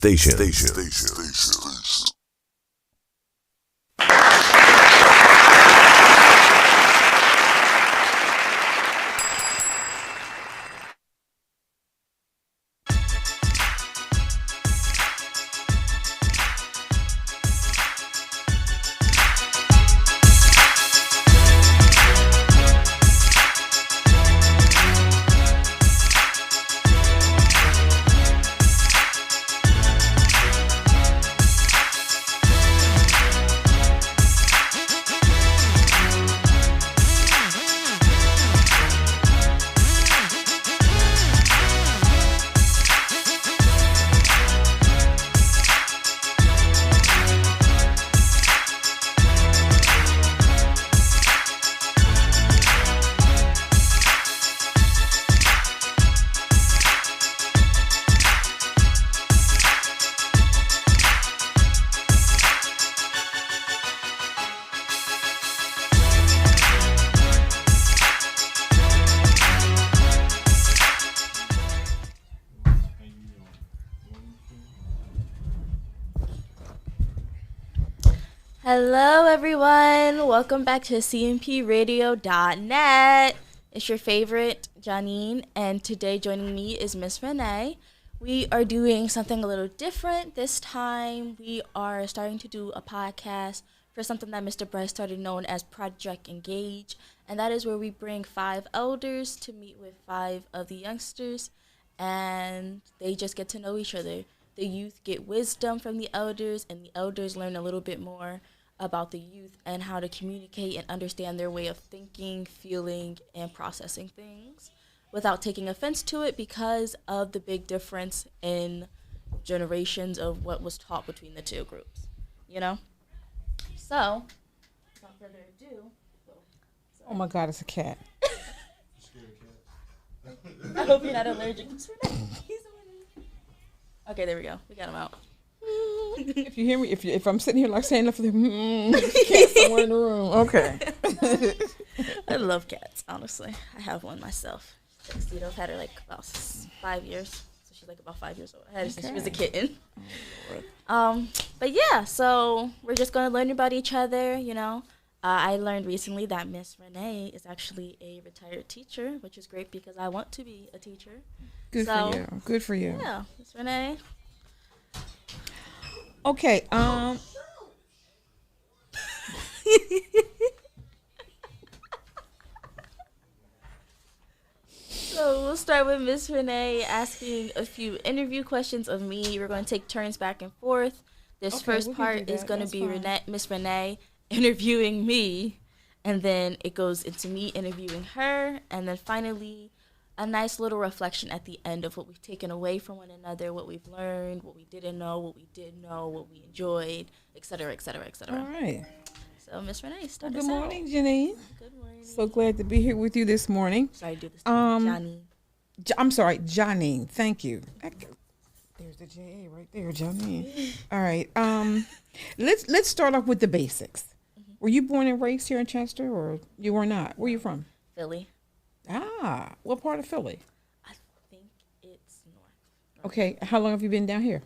Station. Hello, everyone. Welcome back to cmpradio.net. It's your favorite, Janeen, and today joining me is Miss Renee. We are doing something a little different this time. We are starting to do a podcast for something that Mr. Bryce started known as Project Engage, and that is where we bring 5 elders to meet with 5 of the youngsters, and they just get to know each other. The youth get wisdom from the elders, and the elders learn a little bit more about the youth and how to communicate and understand their way of thinking, feeling, and processing things without taking offense to it because of the big difference in generations of what was taught between the two groups, you know? So, without further ado. Oh my God, it's a cat. I hope you're not allergic. Okay, there we go. We got him out. If you hear me, if I'm sitting here like saying nothing, cat somewhere in the room. Okay. I love cats, honestly. I have one myself. I've had her like about 5 years. So she's like about 5 years old. I had her since she was a kitten. But yeah, so we're just going to learn about each other, you know. I learned recently that Miss Renee is actually a retired teacher, which is great because I want to be a teacher. Good for you. Good for you. Yeah, Miss Renee. Okay. So we'll start with Miss Renee asking a few interview questions of me. We're going to take turns back and forth. This first part is going to be Miss Renee interviewing me, and then it goes into me interviewing her, and then finally a nice little reflection at the end of what we've taken away from one another, what we've learned, what we didn't know, what we did know, what we enjoyed, etc., etc., etc. All right. So, Miss Renee, start Good us morning, out. Janine. Good morning. So glad to be here with you this morning. Sorry to do this to Johnny. I'm sorry, Janine. Thank you. There's the J.A. right there, Janine. All right. Let's start off with the basics. Mm-hmm. Were you born and raised here in Chester, or you were not? Where are you from? Philly. Ah, what part of Philly? I think it's north. Okay, how long have you been down here?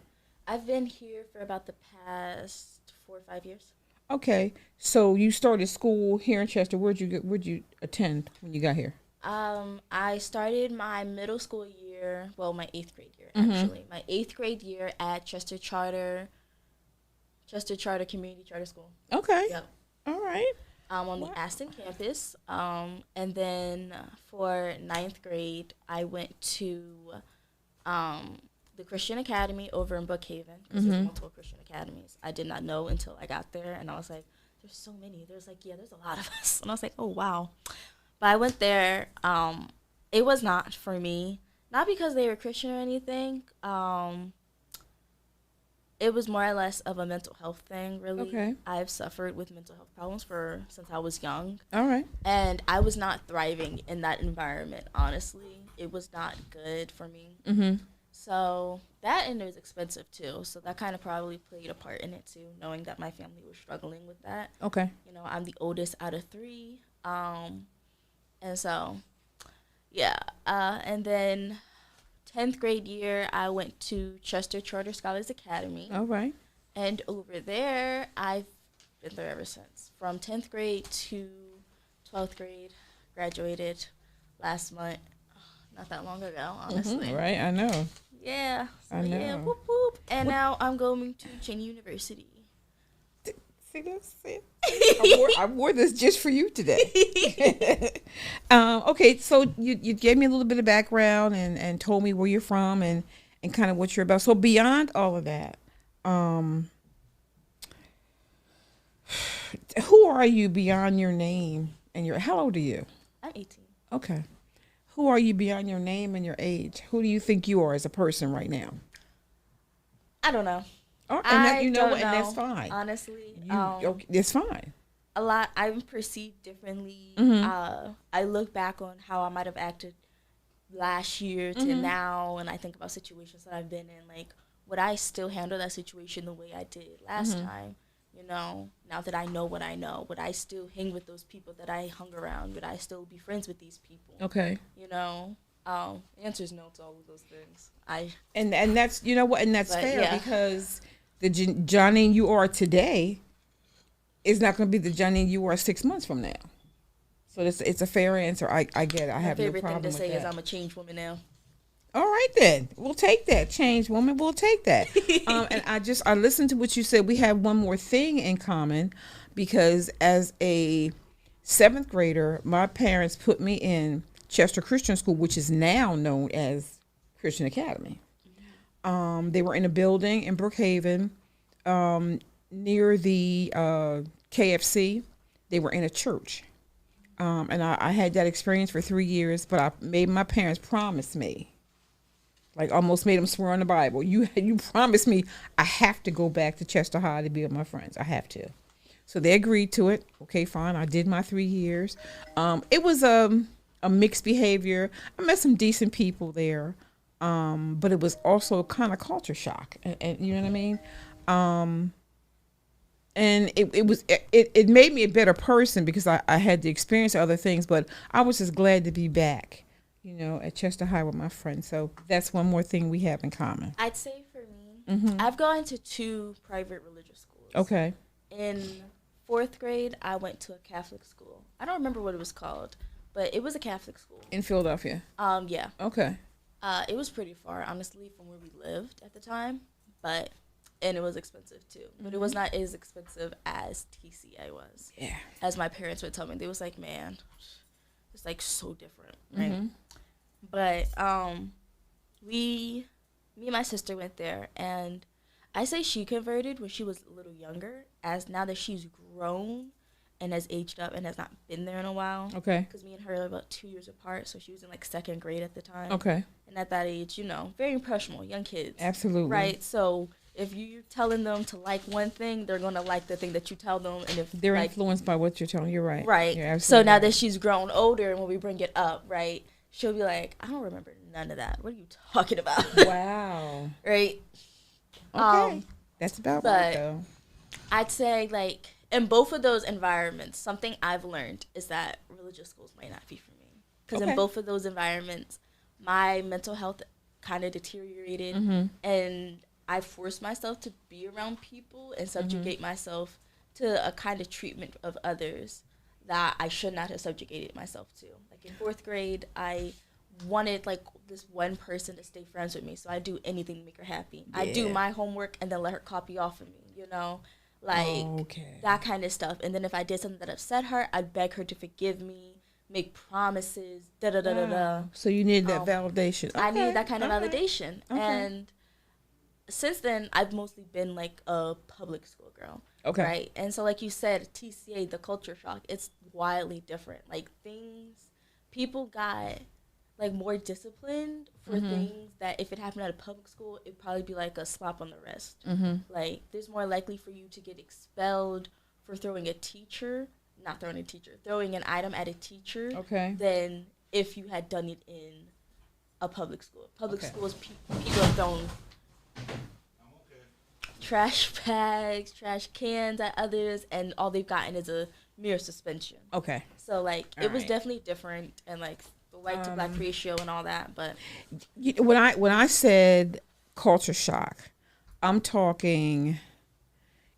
I've been here for about the past 4 or 5 years. Okay, so you started school here in Chester. Where'd you attend when you got here? I started my middle school year, well, my 8th grade year, Mm-hmm. actually. My 8th grade year at Chester Charter Community Charter School. Okay. Yep. All right. On the Aston campus. And then for 9th grade, I went to the Christian Academy over in Brookhaven, because there's multiple Christian academies. I did not know until I got there, and I was like, there's so many. There's like, yeah, there's a lot of us. And I was like, oh, wow. But I went there. It was not for me, not because they were Christian or anything. It was more or less of a mental health thing, really. Okay. I've suffered with mental health problems since I was young. All right. And I was not thriving in that environment, honestly. It was not good for me. Mm-hmm. So that, and it was expensive too. So that kind of probably played a part in it too, knowing that my family was struggling with that. Okay. You know, I'm the oldest out of 3. And so, yeah. And then 10th grade year, I went to Chester Charter Scholars Academy. All right. And over there, I've been there ever since. From 10th grade to 12th grade, graduated last month. Not that long ago, honestly. Mm-hmm, right, I know. Yeah. So I know. yeah, whoop whoop. And now I'm going to Cheney University. See this? See? I wore this just for you today. Okay, so you gave me a little bit of background and told me where you're from and kind of what you're about. So beyond all of that, who are you beyond your name and your? How old are you? I'm 18. Okay. Who are you beyond your name and your age? Who do you think you are as a person right now? I don't know. Oh, and that's fine. Honestly, Okay, it's fine. a lot. I'm perceived differently. Mm-hmm. I look back on how I might have acted last year to Mm-hmm. now, and I think about situations that I've been in. Like, would I still handle that situation the way I did last Mm-hmm. time? Now that I know what I know, would I still hang with those people that I hung around? Would I still be friends with these people? Okay. The answer is no to all of those things. And that's and that's But, fair yeah. because the Janeen you are today is not going to be the Janeen you are 6 months from now. So it's a fair answer. I get it. I My have no favorite problem thing to with say is that. I'm a changed woman now. All right then, we'll take that. Change woman, we'll take that. And I listened to what you said. We have one more thing in common because as a 7th grader, my parents put me in Chester Christian School, which is now known as Christian Academy. They were in a building in Brookhaven, near the KFC. They were in a church. And I had that experience for 3 years, but I made my parents promise me, like almost made them swear on the Bible, you promised me I have to go back to Chester High to be with my friends. I have to. So they agreed to it. Okay, fine. I did my 3 years. It was a mixed behavior. I met some decent people there, but it was also kind of culture shock. And you know what I mean? And it made me a better person because I had the experience of other things, but I was just glad to be back, at Chester High with my friends. So that's one more thing we have in common. I'd say for me, Mm-hmm. I've gone to 2 private religious schools. Okay. In 4th grade, I went to a Catholic school. I don't remember what it was called, but it was a Catholic school. In Philadelphia. Yeah. Okay. It was pretty far, honestly, from where we lived at the time, and it was expensive too. But it was not as expensive as TCA was. Yeah. As my parents would tell me, they was like, man, it's like so different, right? Mm-hmm. But me and my sister went there, and I say she converted when she was a little younger. As now that she's grown and has aged up and has not been there in a while. Okay. Because me and her are about 2 years apart, so she was in like 2nd grade at the time. Okay. And at that age, very impressionable, young kids. Absolutely. Right. So if you're telling them to like one thing, they're gonna like the thing that you tell them, and if They're influenced by what you're telling. You're right. right. You're So absolutely now right. that she's grown older, and when we bring it up, right, she'll be like, I don't remember none of that. What are you talking about? Wow. Right. Okay. That's about but right though. I'd say like in both of those environments, something I've learned is that religious schools might not be for me. Because Okay. in both of those environments, my mental health kind of deteriorated, Mm-hmm. and I forced myself to be around people and subjugate myself to a kind of treatment of others that I should not have subjugated myself to. Like in 4th grade, I wanted like this one person to stay friends with me, so I do anything to make her happy. I do Yeah. my homework and then let her copy off of me, like Okay. that kind of stuff. And then if I did something that upset her, I'd beg her to forgive me, make promises, da da da da da. So you need that validation. I Okay. needed that kind of All right. validation. Okay. And since then, I've mostly been like a public school girl. Okay. Right. And so, like you said, TCA, the culture shock, it's wildly different. Like people got like more disciplined for things that if it happened at a public school, it'd probably be like a slap on the wrist. Mm-hmm. Like there's more likely for you to get expelled for throwing an item at a teacher Okay. than if you had done it in a public school. Public Okay. schools, people have thrown trash bags, trash cans at others, and all they've gotten is a mere suspension. Okay. So, like, All it was right. definitely different, and, like, the white to black ratio and all that. But When I said culture shock, I'm talking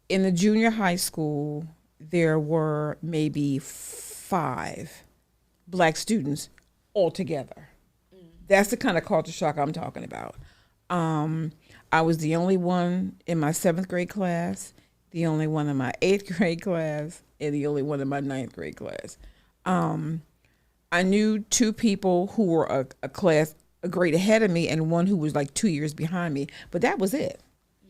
in the junior high school, there were maybe 5 black students altogether. That's the kind of culture shock I'm talking about. I was the only one in my 7th grade class, the only one in my 8th grade class, and the only one in my 9th grade class. I knew 2 people who were a grade ahead of me, and one who was like 2 years behind me, but that was it.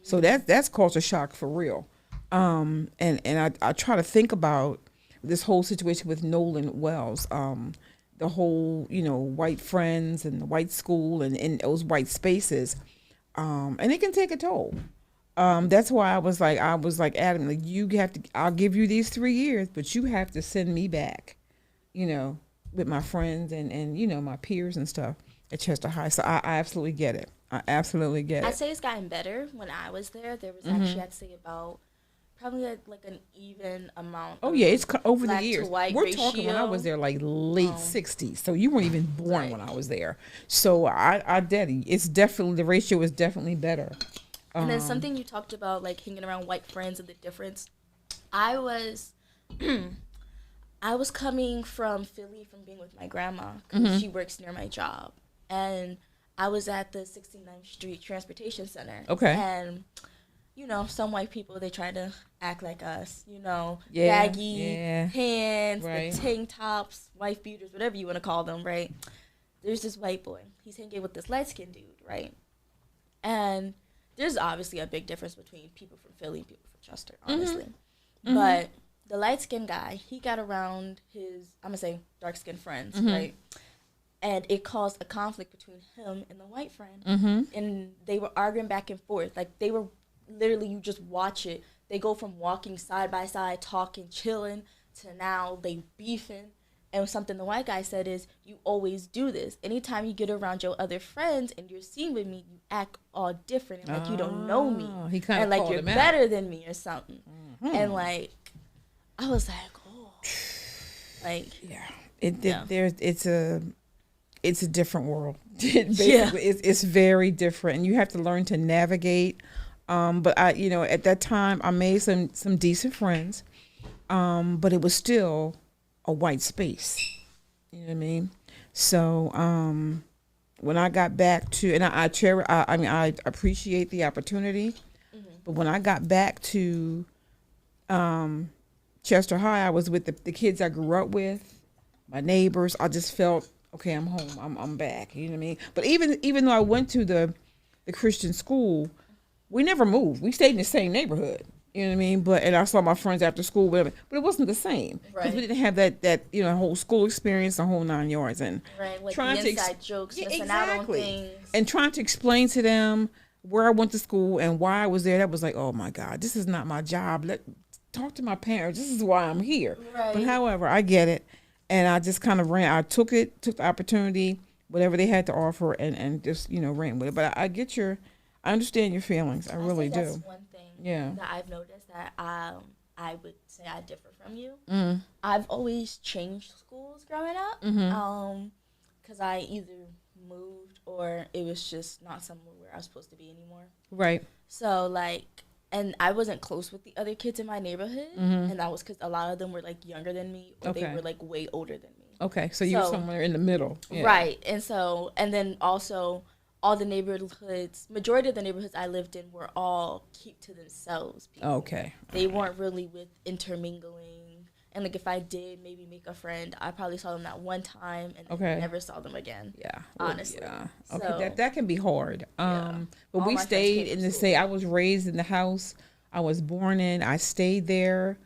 So that's culture shock for real. And I try to think about this whole situation with Nolan Wells, the whole, white friends and the white school and those white spaces. And it can take a toll. That's why I was like Adam, like, I'll give you these 3 years, but you have to send me back, with my friends and my peers and stuff at Chester High. So I absolutely get it. I absolutely get it. I'd say it's gotten better. When I was there was actually, I'd say, about probably like an even amount. Oh yeah, it's over black the years. to white We're ratio. talking when I was there, like late 60s. So you weren't even born when I was there. So I did. It's definitely, the ratio is definitely better. And then something you talked about, like hanging around white friends and the difference. I was coming from Philly from being with my grandma because she works near my job, and I was at the 69th Street Transportation Center. Okay. And some white people, they try to act like us, baggy pants, right. the tank tops, wife beaters, whatever you want to call them, right? There's this white boy. He's hanging with this light-skinned dude, right? And there's obviously a big difference between people from Philly and people from Chester, honestly. But the light-skinned guy, he got around his, I'm going to say, dark-skinned friends, right? And it caused a conflict between him and the white friend. And they were arguing back and forth. Like, they were literally, you just watch it. They go from walking side by side, talking, chilling, to now they beefing. And something the white guy said is, you always do this. Anytime you get around your other friends and you're seen with me, you act all different. And like, you don't know me. He kind of and like, called you're him out. better than me or something. And like, I was like, oh. Like, yeah. It's a different world. Basically, it's very different, and you have to learn to navigate. But I, at that time, I made some decent friends, but it was still a white space. You know what I mean? So when I got back to, and I appreciate the opportunity, but when I got back to Chester High, I was with the kids I grew up with, my neighbors. I just felt, okay, I'm home. I'm back. You know what I mean? But even though I went to the Christian school, we never moved. We stayed in the same neighborhood. You know what I mean? And I saw my friends after school, whatever. But it wasn't the same because we didn't have that whole school experience, the whole 9 yards, and like trying the to inside jokes, missing out on things, and trying to explain to them where I went to school and why I was there. That was like, oh my God, this is not my job. Talk to my parents. This is why I'm here. Right. But however, I get it. And I just kind of ran. I took the opportunity, whatever they had to offer, and just ran with it. But I understand your feelings. I really do. That's one thing that I've noticed that I would say I differ from you. I've always changed schools growing up, because I either moved or it was just not somewhere where I was supposed to be anymore. Right. So and I wasn't close with the other kids in my neighborhood, and that was because a lot of them were like younger than me, or they were like way older than me. Okay, so you were somewhere in the middle. Yeah. Right. And then also all the neighborhoods, majority of the neighborhoods I lived in were all keep to themselves people. Okay. They weren't really with intermingling. And like if I did maybe make a friend, I probably saw them that one time and never saw them again. Yeah. Honestly. Yeah. So, okay. That can be hard. But all we stayed in the same. I was raised in the house I was born in. I stayed there.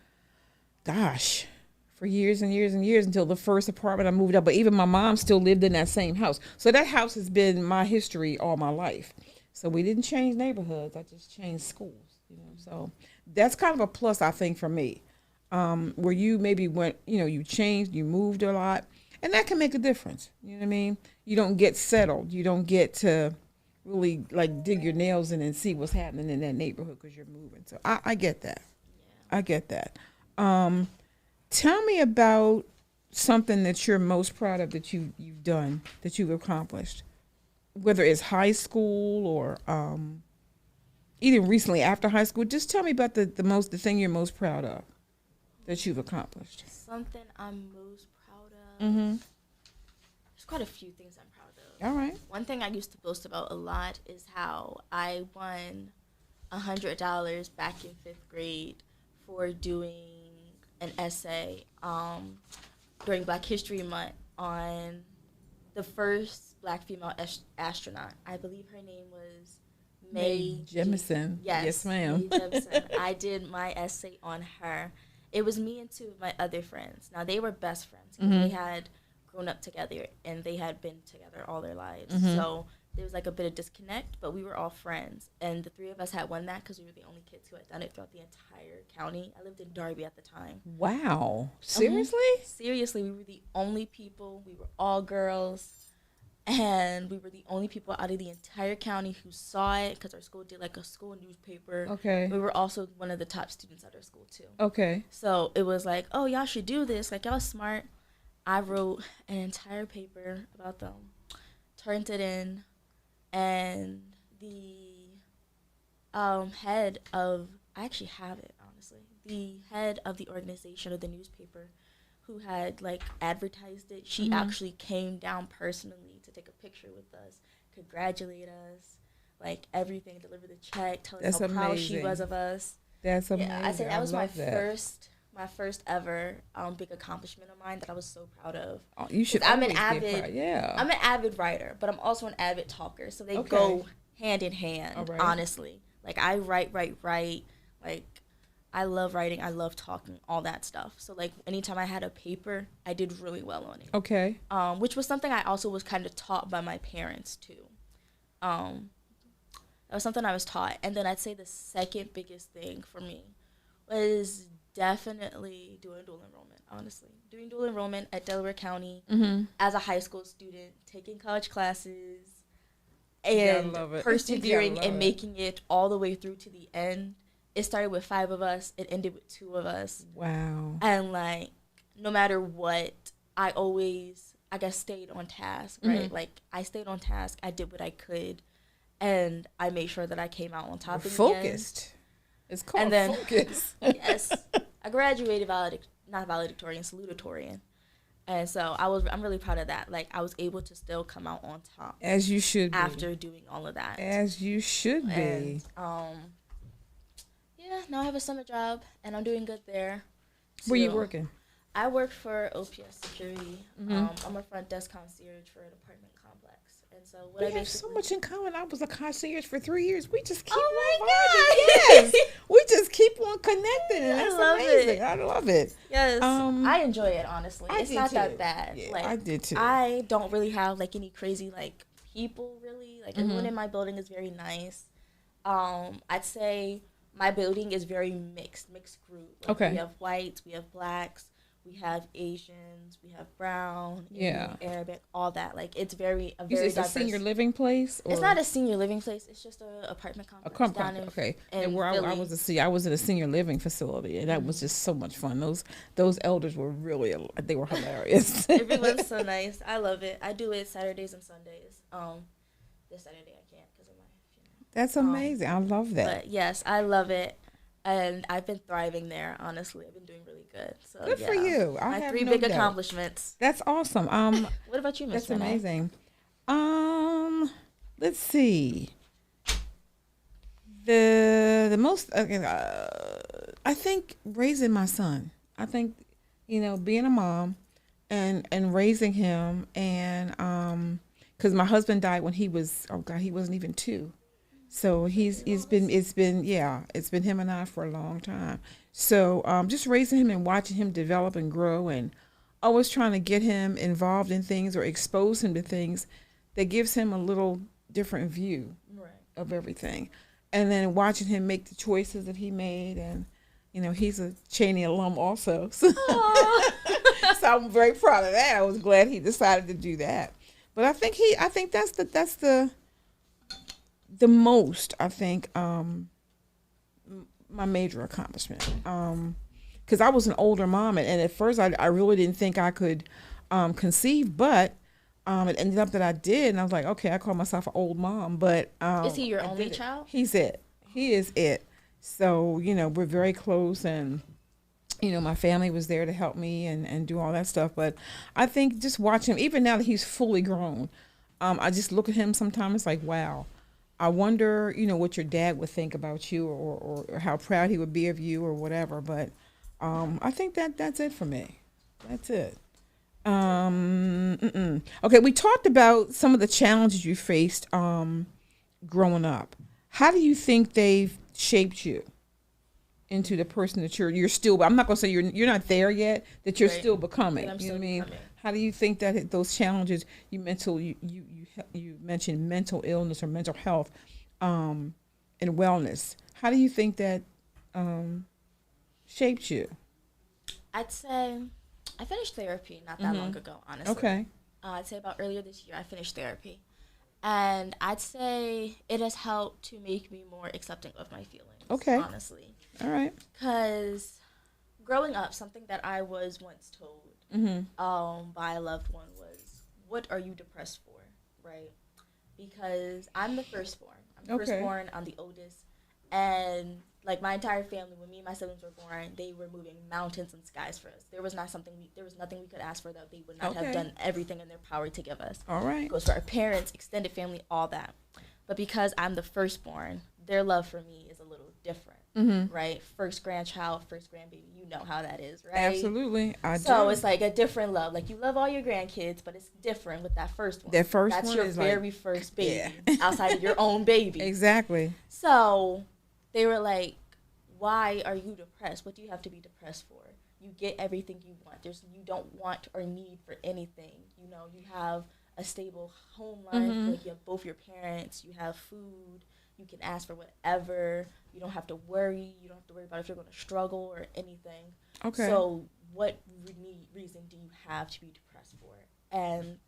Gosh. For years and years and years until the first apartment I moved out. But even my mom still lived in that same house. So that house has been my history all my life. So we didn't change neighborhoods. I just changed schools. So that's kind of a plus, I think, for me. Where you maybe went, you changed, you moved a lot. And that can make a difference. You know what I mean? You don't get settled. You don't get to really like dig your nails in and see what's happening in that neighborhood because you're moving. So I get that. Yeah. I get that. Tell me about something that you're most proud of that you've done, that you've accomplished, whether it's high school or even recently after high school. Just tell me about the thing you're most proud of that you've accomplished. Something I'm most proud of. Mm-hmm. There's quite a few things I'm proud of. All right. One thing I used to boast about a lot is how I won $100 back in 5th grade for doing an essay during Black History Month on the first Black female astronaut. I believe her name was Mae Jemison. Yes, ma'am. Mae Jemison. I did my essay on her. It was me and 2 of my other friends. Now, they were best friends. Mm-hmm. They had grown up together, and they had been together all their lives. Mm-hmm. So there was like a bit of disconnect, but we were all friends. And the 3 of us had won that because we were the only kids who had done it throughout the entire county. I lived in Darby at the time. Wow. Seriously? Seriously, we were the only people. We were all girls. And we were the only people out of the entire county who saw it because our school did like a school newspaper. Okay. We were also one of the top students at our school too. Okay. So it was like, oh, y'all should do this. Like, y'all smart. I wrote an entire paper about them, turned it in, and the head of, I actually have it, honestly, the head of the organization of the newspaper who had like advertised it, she actually came down personally to take a picture with us, congratulate us, like everything, deliver the check, tell us how proud she was of us. That's amazing. Yeah, I said that was my first ever big accomplishment of mine that I was so proud of. Oh, you should. I'm an avid writer, but I'm also an avid talker, so they go hand in hand. Right. Honestly, like I write. Like I love writing. I love talking. All that stuff. So like anytime I had a paper, I did really well on it. Okay. Which was something I also was kind of taught by my parents too. That was something I was taught, and then I'd say the second biggest thing for me was definitely doing dual enrollment, honestly. Doing dual enrollment at Delaware County as a high school student, taking college classes, and persevering and making it all the way through to the end. It started with 5 of us. It ended with 2 of us. Wow. And, like, no matter what, I always, I guess, stayed on task, right? Like, I stayed on task. I did what I could. And I made sure that I came out on top of focused. It's called focus. Yes. I graduated not valedictorian, salutatorian. And so I'm really proud of that. Like, I was able to still come out on top. As you should after doing all of that. As you should be. And, yeah, now I have a summer job, and I'm doing good there. Where you working? I work for OPS Security. I'm a front desk concierge for an apartment complex. And so what we have so much in common. I was a concierge for 3 years. We just keep on yes. We just keep on connecting. And that's amazing. I love it. Yes. I enjoy it, honestly. It's not that bad. Yeah, like, I did too. I don't really have like any crazy like people really. Like everyone in my building is very nice. I'd say my building is very mixed group. Like, we have whites, we have blacks, we have Asians, we have brown, Indian, Arabic, all that. Like it's very diverse. Is it a senior living place? Or? It's not a senior living place. It's just an apartment complex. And where I was at a senior living facility, and that was just so much fun. Those elders were they were hilarious. Everyone's so nice. I love it. I do it Saturdays and Sundays. This Saturday I can't because of my funeral. That's amazing. I love that. But yes, I love it. And I've been thriving there, honestly. I've been doing really good. So good for you. I have 3 big accomplishments. That's awesome. What about you, Miss Renee? That's amazing. Let's see. The most I think raising my son. I think being a mom and raising him, and because my husband died when he wasn't even 2. So it's been him and I for a long time. So just raising him and watching him develop and grow, and always trying to get him involved in things or expose him to things that gives him a little different view of everything. And then watching him make the choices that he made, and he's a Cheney alum also. So, so I'm very proud of that. I was glad he decided to do that. But I think that's the most, I think, my major accomplishment. because I was an older mom, and at first I really didn't think I could conceive, but it ended up that I did, and I was like, okay, I call myself an old mom, but Is he your I only did it. child? He's it. He is it. So we're very close, and my family was there to help me and do all that stuff. But I think just watching him, even now that he's fully grown, I just look at him sometimes. It's like, wow. I wonder, what your dad would think about you, or how proud he would be of you, or whatever. But I think that's it for me. That's it. Okay, we talked about some of the challenges you faced growing up. How do you think they've shaped you into the person that you're still? I'm not gonna say you're not there yet. That you're Right. still becoming. That I'm You know still what I mean? becoming. How do you think that those challenges you mentioned mental illness or mental health, and wellness? How do you think that shaped you? I'd say I finished therapy not that long ago, honestly. Okay. I'd say about earlier this year I finished therapy. And I'd say it has helped to make me more accepting of my feelings, Okay. honestly. All right. Because growing up, something that I was once told by a loved one was, what are you depressed for, right? Because I'm the firstborn. I'm the Okay. firstborn, I'm the oldest. And like my entire family, when me and my siblings were born, they were moving mountains and skies for us. There was nothing we could ask for that they would not Okay. have done everything in their power to give us. All right. It goes for our parents, extended family, all that. But because I'm the firstborn, their love for me is a little different, right? First grandchild, first grandbaby, you know how that is, right? Absolutely. I do. So it's like a different love. Like you love all your grandkids, but it's different with that first one. That first That's one your is very first baby Yeah. outside of your own baby. Exactly. So they were like, why are you depressed? What do you have to be depressed for? You get everything you want. You don't want or need for anything. You have a stable home life. Like you have both your parents. You have food. You can ask for whatever. You don't have to worry. You don't have to worry about if you're going to struggle or anything. Okay. So what reason do you have to be depressed for? And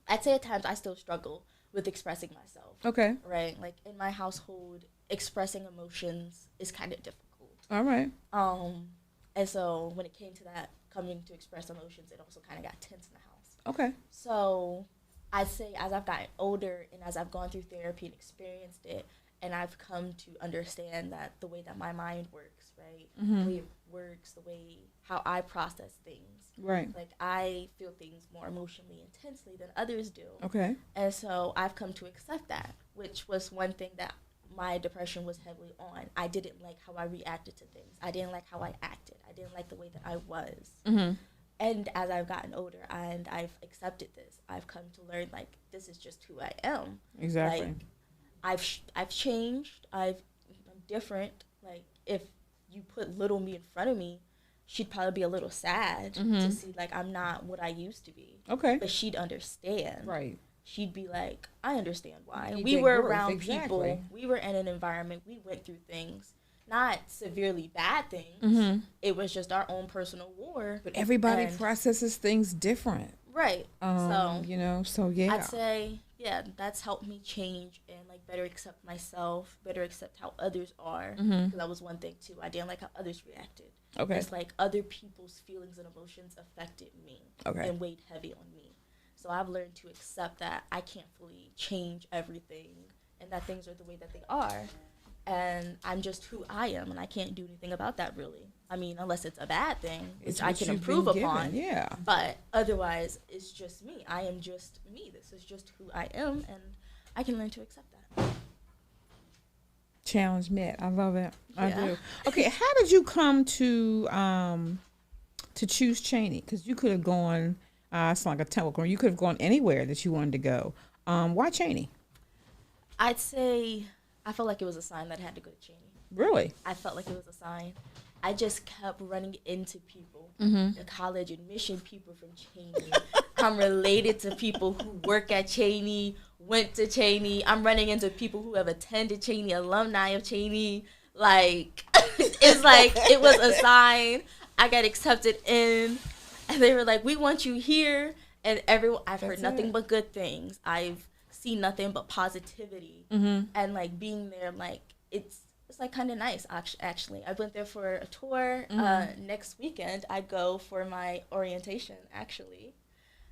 I'd say at times I still struggle with expressing myself. Okay. Right? Like in my household, expressing emotions is kind of difficult. All right. And so when it came to that, coming to express emotions, it also kind of got tense in the house. Okay. So I'd say as I've gotten older and as I've gone through therapy and experienced it, and I've come to understand that the way that my mind works, right? The way it works, the way how I process things. Right. Like I feel things more emotionally intensely than others do. Okay. And so I've come to accept that, which was one thing that my depression was heavily on. I didn't like how I reacted to things. I didn't like how I acted. I didn't like the way that I was. And as I've gotten older and I've accepted this, I've come to learn, like, this is just who I am. Exactly. Like, I've changed. I'm different. Like, if you put little me in front of me, she'd probably be a little sad to see, like, I'm not what I used to be. Okay. But she'd understand. Right. She'd be like, I understand why. You We get were growth, around exactly. people. We were in an environment. We went through things. Not severely bad things. It was just our own personal war. But everybody And- processes things different. Right. So yeah. I'd say, yeah, that's helped me change and, like, better accept myself, better accept how others are. Because that was one thing, too. I didn't like how others reacted. Okay. It's like other people's feelings and emotions affected me Okay. and weighed heavy on me. So I've learned to accept that I can't fully change everything and that things are the way that they are. And I'm just who I am, and I can't do anything about that, really. I mean, unless it's a bad thing, which I what can you've improve been upon. given, yeah. But otherwise, it's just me. I am just me. This is just who I am, and I can learn to accept that. Challenge met. I love it. I Yeah. do. Okay, how did you come to choose Cheney? Because you could have gone. It's like a temple. You could have gone anywhere that you wanted to go. Why Cheney? I'd say I felt like it was a sign that I had to go to Cheney. Really? I felt like it was a sign. I just kept running into people, the college admission people from Cheney. I'm related to people who work at Cheney, went to Cheney. I'm running into people who have attended Cheney, alumni of Cheney. Like, it's like it was a sign. I got accepted in, and they were like, we want you here. And everyone, I've heard nothing but good things. I've seen nothing but positivity. And, like, being there, like, it's it's like kind of nice actually. I went there for a tour. Next weekend I go for my orientation actually.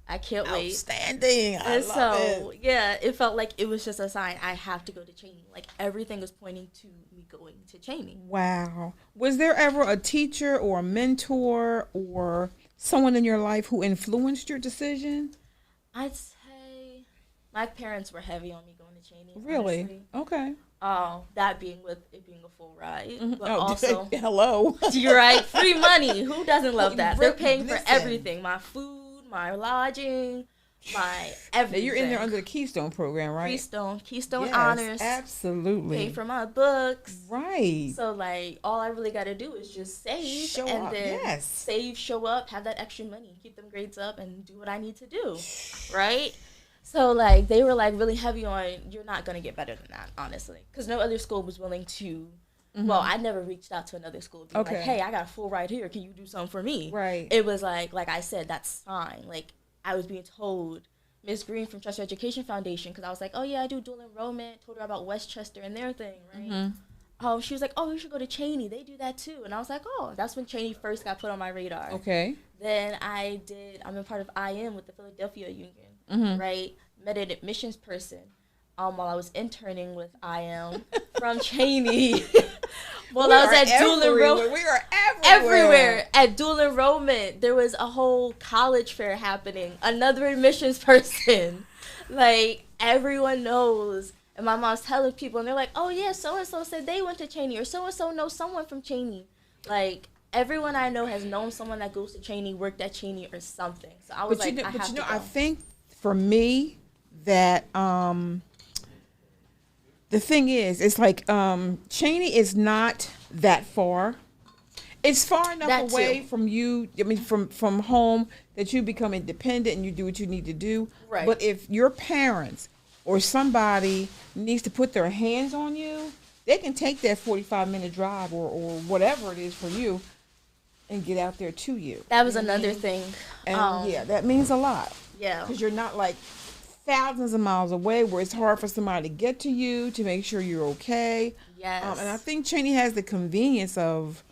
I can't wait. Outstanding. I And love so, it. yeah, it felt like it was just a sign. I have to go to Cheney. Like, everything was pointing to me going to Cheney. Wow. Was there ever a teacher or a mentor or someone in your life who influenced your decision? I'd say my parents were heavy on me going to Cheney. Really? Honestly. Okay. That being with it being a full ride, but Oh, also, hello. you're right, free money. Who doesn't love that? They're paying for Listen. everything: my food, my lodging, my Now everything. you're in there under the Keystone program, right? Keystone Yes, Honors. absolutely. Pay for my books. Right. So like all I really got to do is just save Show and up, then yes. save, show up, have that extra money, keep them grades up, and do what I need to do, right? So like they were like really heavy on you're not gonna get better than that, honestly, because no other school was willing to. Well, I never reached out to another school. Being like, hey, I got a full ride here. Can you do something for me? Right. It was like I said, that's fine. Like I was being told. Miss Green from Chester Education Foundation, because I was like, oh yeah, I do dual enrollment. Told her about Westchester and their thing, right? She was like, oh, you should go to Cheney. They do that too. And I was like, oh, that's when Cheney first got put on my radar. Okay. Then I'm a part of IM with the Philadelphia Union, right? Met an admissions person while I was interning with IM from Cheney. While I was at dual enrollment. We are Everywhere at dual enrollment, there was a whole college fair happening. Another admissions person, like everyone knows. And my mom's telling people, and they're like, "Oh yeah, so and so said they went to Cheney, or so and so knows someone from Cheney." Like everyone I know has known someone that goes to Cheney, worked at Cheney, or something. So I was I think for me that the thing is, it's like Cheney is not that far. It's far enough away from you. I mean, from home that you become independent and you do what you need to do. Right. But if your parents or somebody needs to put their hands on you, they can take that 45-minute drive or whatever it is for you and get out there to you. That was another thing. And yeah, that means a lot. Yeah. Because you're not like thousands of miles away where it's hard for somebody to get to you to make sure you're okay. Yes. And I think Cheney has the convenience of,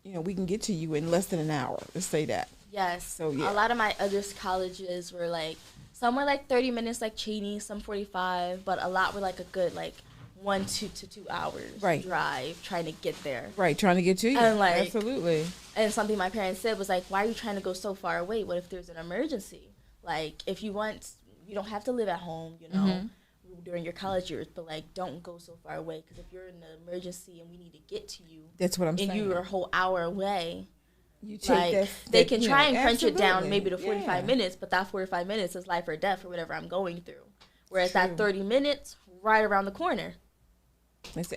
we can get to you in less than an hour. Let's say that. Yes. So yeah. A lot of my other colleges were like, some were like 30 minutes like Cheney, some 45, but a lot were like a good 1 to 2 hours drive trying to get there. Right, trying to get to you. And absolutely. And something my parents said was like, why are you trying to go so far away? What if there's an emergency? Like, if you want, you don't have to live at home, during your college years, but don't go so far away, because if you're in an emergency and we need to get to you, that's what I'm saying. And you're a whole hour away. You take they can try and crunch it down maybe to 45 minutes, but that 45 minutes is life or death for whatever I'm going through. Whereas that 30 minutes, right around the corner.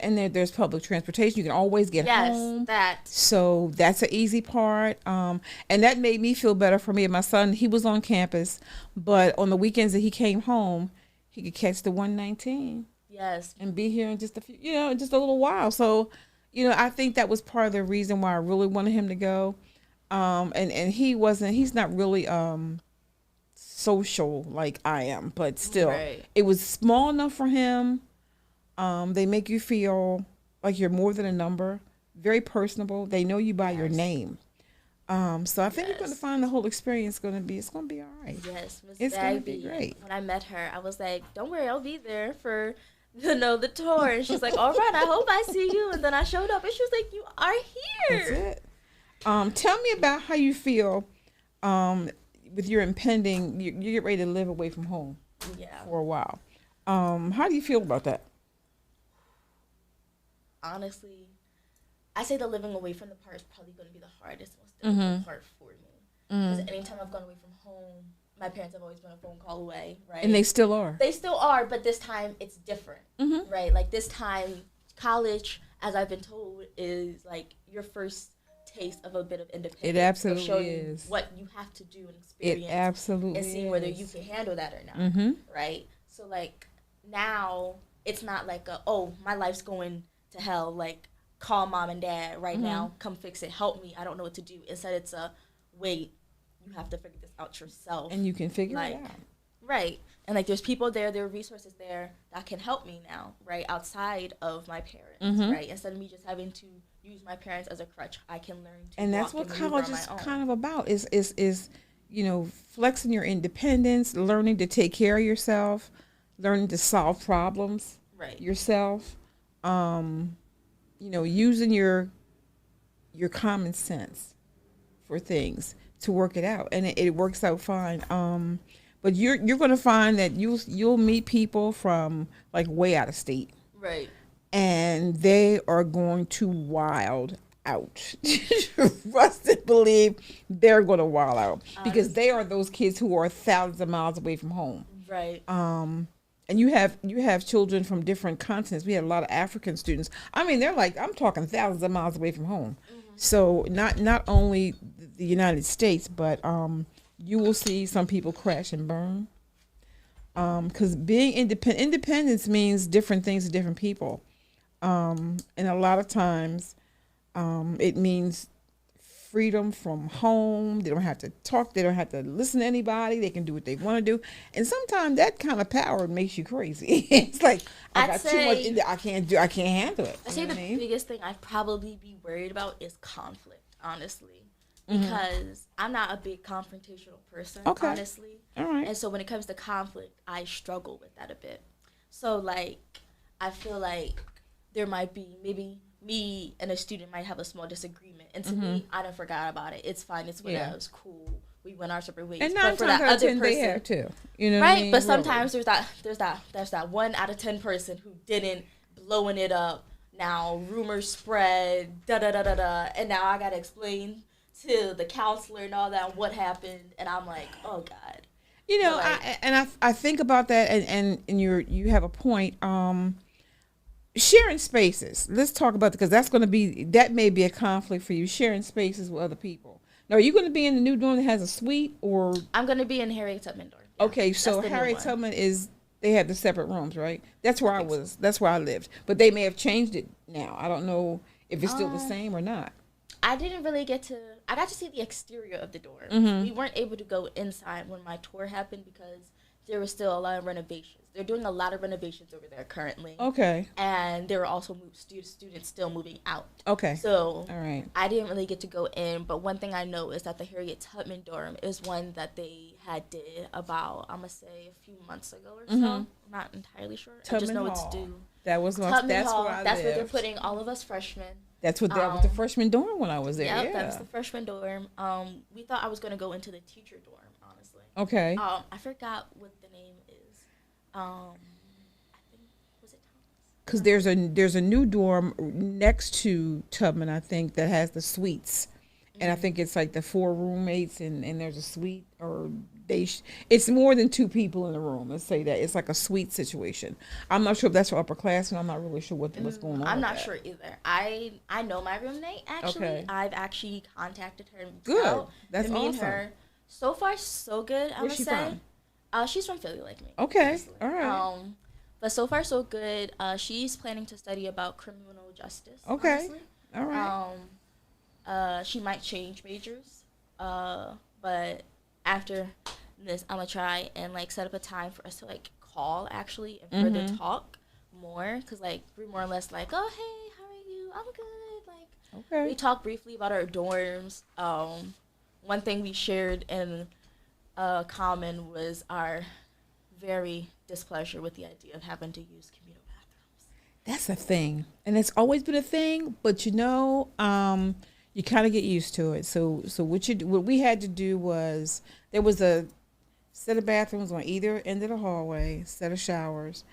And there's public transportation. You can always get home. Yes, that. So that's an easy part. And that made me feel better for me and my son. He was on campus, but on the weekends that he came home, he could catch the 119. Yes. And be here in just a few, just a little while. So, I think that was part of the reason why I really wanted him to go. And he's not really social like I am, but still, it was small enough for him. They make you feel like you're more than a number. Very personable. They know you by your name. So I think you're going to find the whole experience it's going to be all right. Yes, Miss It's going to Bagby, be great. When I met her, I was like, don't worry, I'll be there for the tour. And she's like, all right, I hope I see you. And then I showed up and she was like, you are here. That's it. Tell me about how you feel with your impending, you get ready to live away from home for a while. How do you feel about that? Honestly, I say the living away from the part is probably going to be the hardest, most difficult part for me. Because anytime I've gone away from home, my parents have always been a phone call away, right? And they still are. They still are, but this time it's different, right? Like this time, college, as I've been told, is like your first taste of a bit of independence. It absolutely show is. You what you have to do and experience. It absolutely and seeing whether you can handle that or not, right? So like now, it's not like my life's going to hell, like call mom and dad right now, come fix it, help me, I don't know what to do. Instead it's wait, you have to figure this out yourself. And you can figure it out. Right. And like there's people there are resources there that can help me now, right? Outside of my parents, right? Instead of me just having to use my parents as a crutch, I can learn to And that's walk what and maneuver college on my is own. kind of about is flexing your independence, learning to take care of yourself, learning to solve problems Right. yourself, using your common sense for things to work it out, and it works out fine. But you're going to find that you'll meet people from like way out of state, Right. and they are going to wild out. Trust and believe they're going to wild out because they are those kids who are thousands of miles away from home. Right. And you have children from different continents. We had a lot of African students. I mean, they're like, I'm talking thousands of miles away from home. So not only the United States, but you will see some people crash and burn. Because being independence means different things to different people. And a lot of times, it means freedom from home. They don't have to talk. They don't have to listen to anybody. They can do what they want to do. And sometimes that kind of power makes you crazy. It's like I got too much in there. I can't handle it. I say the biggest thing I'd probably be worried about is conflict, honestly. Because I'm not a big confrontational person, honestly. All right. And so when it comes to conflict, I struggle with that a bit. So like I feel like there might be maybe me and a student might have a small disagreement, and to me, I done forgot about it. It's fine. It's whatever. It's cool. We went our separate ways. And but for that other person, they have too. You know, right? what I mean? But sometimes there's that 1 out of 10 person who didn't blowing it up. Now rumors spread, da da da da da, and now I gotta explain to the counselor and all that what happened, and I'm like, oh God. You know, like, I think about that, and you have a point. Sharing spaces. Let's talk about because that may be a conflict for you. Sharing spaces with other people. Now, are you going to be in the new dorm that has a suite, or I'm going to be in Harriet Tubman dorm. Yeah, okay? So Harriet Tubman they have the separate rooms, right? That's where I was. That's where I lived, but they may have changed it now. I don't know if it's still the same or not. I didn't really I got to see the exterior of the dorm. We weren't able to go inside when my tour happened because there was still a lot of renovations. They're doing a lot of renovations over there currently. Okay. And there were also students still moving out. Okay. So all right. I didn't really get to go in, but one thing I know is that the Harriet Tubman dorm is one that they had did about, I'm going to say, a few months ago or so. I'm not entirely sure. Tubman I just know Hall. it's due. That was Tubman Hall. where I That's lived. where they're putting all of us freshmen. That was the freshman dorm when I was there. Yep, yeah, that was the freshman dorm. We thought I was going to go into the teacher dorm, honestly. Okay. I forgot what the name is. I think, was it Thomas? Because there's a new dorm next to Tubman, I think, that has the suites, and I think it's like the 4 roommates, and there's a suite, or it's more than 2 people in the room. Let's say that it's like a suite situation. I'm not sure if that's for upper class, and I'm not really sure what's going on. I'm not sure either. I know my roommate actually. Okay. I've actually contacted her. Good. That's me awesome. And her, so far so good. I would she say. from? She's from Philly, like me. Okay. Honestly. All right. But so far so good. She's planning to study about criminal justice. Okay. Honestly. All right. She might change majors. But after this, I'm gonna try and like set up a time for us to like call actually and further talk more, cause like we're more or less like, oh hey, how are you? I'm good. Like Okay. we talked briefly about our dorms. One thing we shared in common was our very displeasure with the idea of having to use communal bathrooms. That's a thing, and it's always been a thing. But you kind of get used to it. So what we had to do was there was a set of bathrooms on either end of the hallway, set of showers.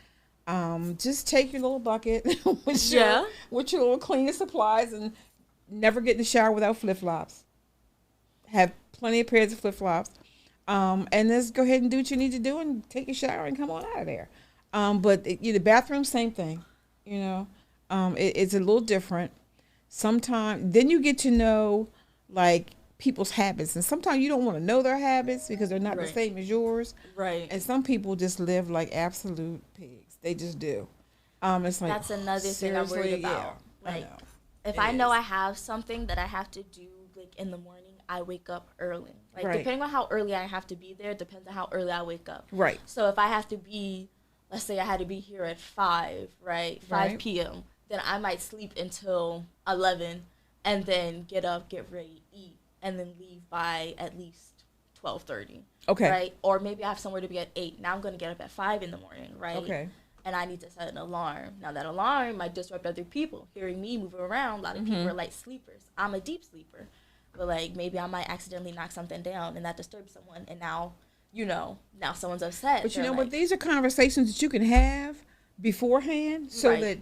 Just take your little bucket with your little cleaning supplies, and never get in the shower without flip flops. Have plenty of pairs of flip flops. And just go ahead and do what you need to do and take a shower and come on out of there. But the bathroom, same thing. It's a little different. Sometimes, then you get to know like people's habits, and sometimes you don't want to know their habits because they're not the same as yours. Right. And some people just live like absolute pigs. They just do. It's like that's another thing I'm worried about. Yeah, like, if I know I have something that I have to do like in the morning, I wake up early. Like, Right. depending on how early I have to be there, depends on how early I wake up. Right. So if I have to be, let's say I had to be here at 5, right? 5 Right. p.m., then I might sleep until 11 and then get up, get ready, eat, and then leave by at least 12:30. Okay. Right? Or maybe I have somewhere to be at 8. Now I'm going to get up at 5 in the morning, right? Okay. And I need to set an alarm. Now that alarm might disrupt other people. Hearing me moving around, a lot of people are light sleepers. I'm a deep sleeper. But, like, maybe I might accidentally knock something down and that disturbs someone. And now, now someone's upset. But you They're know like, what? These are conversations that you can have beforehand so Right. that,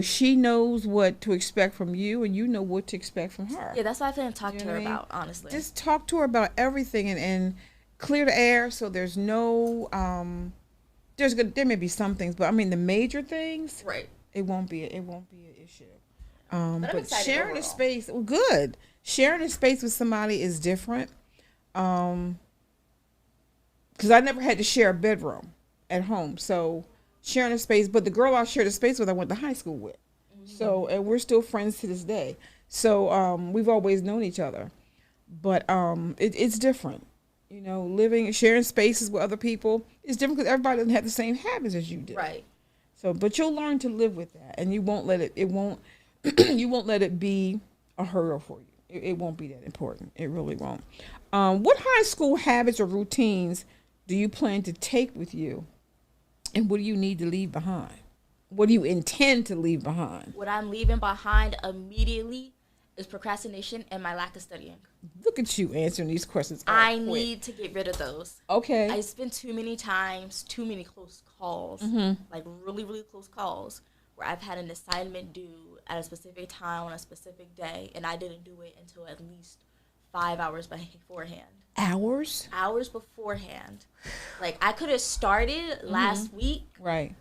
she knows what to expect from you and you know what to expect from her. Yeah, that's what I plan to talk You to know her what I mean? about, honestly. Just talk to her about everything and clear the air so there's no, there may be some things, but I mean the major things, right. it won't be an issue. But I'm But excited sharing a overall. space, well, good. Sharing a space with somebody is different. Because I never had to share a bedroom at home, so sharing a space. But the girl I shared a space with, I went to high school with, so and we're still friends to this day. So we've always known each other, but it's different. Sharing spaces with other people is different because everybody doesn't have the same habits as you do. Right. So, but you'll learn to live with that, and you won't let it. It won't. You won't let it be a hurdle for you. It won't be that important. It really won't. What high school habits or routines do you plan to take with you, and what do you need to leave behind? What do you intend to leave behind? What I'm leaving behind immediately is procrastination and my lack of studying. Look at you answering these questions. I quick. need to get rid of those. Okay. I spent too many times, too many close calls, like really, really close calls, where I've had an assignment due at a specific time on a specific day, and I didn't do it until at least 5 hours beforehand. Hours? Hours beforehand. Like, I could have started last week Right.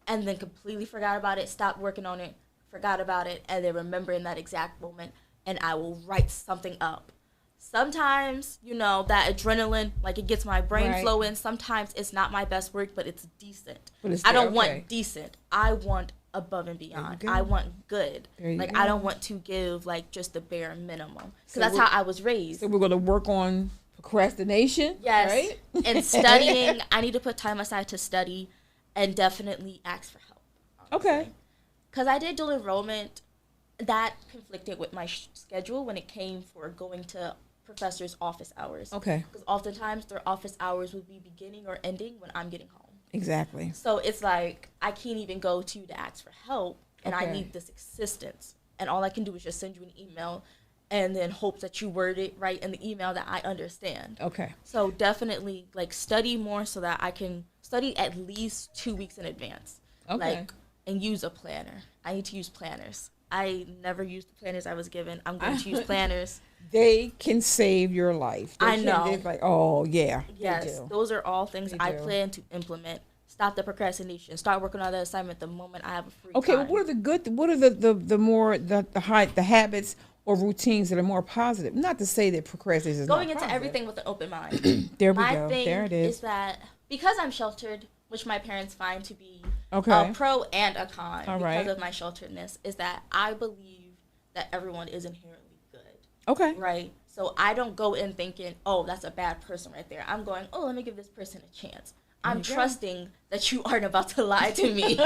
and then completely forgot about it, stopped working on it, forgot about it, and then remember in that exact moment, and I will write something up. Sometimes, that adrenaline, like, it gets my brain Right. flowing. Sometimes it's not my best work, but it's decent. But it's I don't okay. want decent. I want above and beyond. go. I want good. There you Like, go. I don't want to give, like, just the bare minimum. Because So that's we're- how I was raised. So we're going to work on procrastination. Yes. Right? And studying, I need to put time aside to study and definitely ask for help. Okay. Because I did dual enrollment. That conflicted with my schedule when it came for going to professors' office hours. Okay. Because oftentimes their office hours would be beginning or ending when I'm getting home. Exactly. So it's like I can't even go to you to ask for help, and I Okay. need this assistance. And all I can do is just send you an email and then hope that you word it right in the email that I understand. Okay. So definitely, like, study more so that I can study at least 2 weeks in advance. Okay. Like, and use a planner. I need to use planners. I never used the planners I was given. I'm going to use planners. They can save your life. I They know. It's like, oh, yeah. Yes, They do. those are all things They I do. plan to implement. Stop the procrastination. Start working on the assignment the moment I have a free Okay, time. well, what are the habits or routines that are more positive? Not to say that procrastination is Going not into positive. everything with an open mind. There we My go. thing There it is. that because I'm sheltered, which my parents find to be Okay. a pro and a con All because right. of my shelteredness, is that I believe that everyone is inherently good, Okay. right? So I don't go in thinking, oh, that's a bad person right there. I'm going, oh, let me give this person a chance. I'm you go. trusting that you aren't about to lie to me.